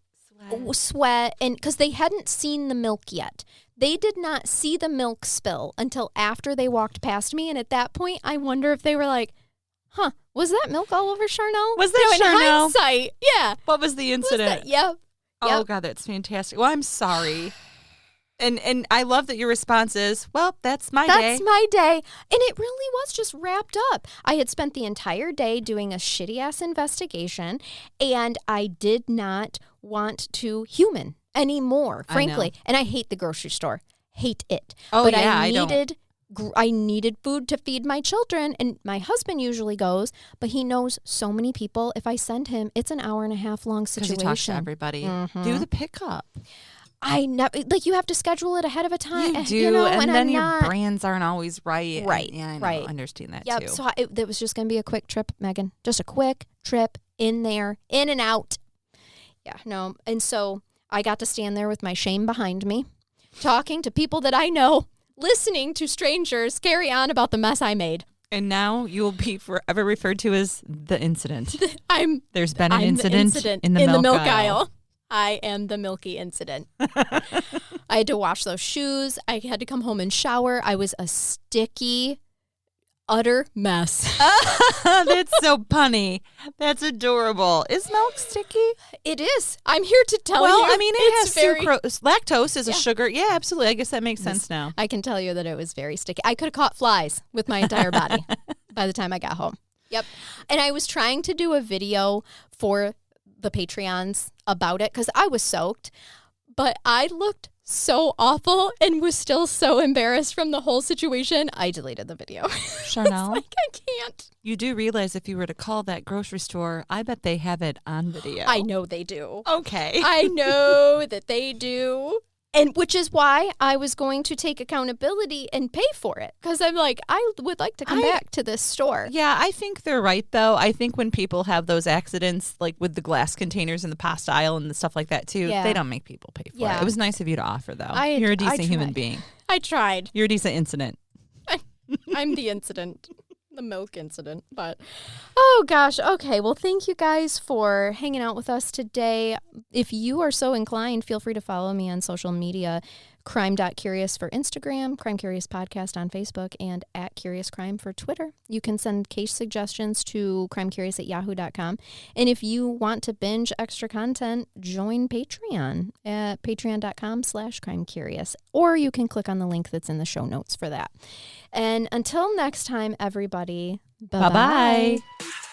sweat, and because they hadn't seen the milk yet. They did not see the milk spill until after they walked past me. And at that point, I wonder if they were like, "Huh, was that milk all over Charnell?" Was that in Charnell? hindsight, yeah. What was the incident? Yep. Oh, God, that's fantastic. Well, I'm sorry. And I love that your response is, "Well, that's my day." That's my day. And it really was just wrapped up. I had spent the entire day doing a shitty-ass investigation, and I did not want to human anymore, frankly. And I hate the grocery store. Hate it. Oh, but yeah, I needed food to feed my children, and my husband usually goes, but he knows so many people. If I send him, it's an hour and a half long situation. Because he talks to everybody. Mm-hmm. Do the pickup. You have to schedule it ahead of a time. You do, and then your brands aren't always right. Right, Yeah, I know. right. I understand that, yep. too. So it was just going to be a quick trip, Megan. Just a quick trip in there, in and out. Yeah, no. And so I got to stand there with my shame behind me, talking to people that I know, listening to strangers carry on about the mess I made. And now you will be forever referred to as the incident. There's been an I'm incident the in the milk aisle. I am the milky incident. I had to wash those shoes. I had to come home and shower. I was a sticky, utter mess. That's so punny. That's adorable. Is milk sticky? It is. I'm here to tell you. Well, I mean, it has very sucrose. Lactose is a sugar. Yeah, absolutely. I guess that makes sense now. I can tell you that it was very sticky. I could have caught flies with my entire body by the time I got home. Yep. And I was trying to do a video for the Patreons about it because I was soaked, but I looked so awful and was still so embarrassed from the whole situation. I deleted the video. Charnell, I can't. You do realize if you were to call that grocery store, I bet they have it on video. I know they do. Okay. I know that they do. And which is why I was going to take accountability and pay for it. Because I'm like, I would like to come back to this store. Yeah, I think they're right, though. I think when people have those accidents, like with the glass containers in the pasta aisle and the stuff like that, too, they don't make people pay for it. It was nice of you to offer, though. You're a decent human being. I tried. You're a decent incident. I'm the incident. The milk incident. But, oh, gosh. Okay. Well, thank you guys for hanging out with us today. If you are so inclined, feel free to follow me on social media. Crime.Curious for Instagram, Crime Curious Podcast on Facebook, and @CuriousCrime for Twitter. You can send case suggestions to crimecurious@yahoo.com. And if you want to binge extra content, join Patreon at patreon.com/crimecurious. Or you can click on the link that's in the show notes for that. And until next time, everybody, bye-bye. Bye-bye.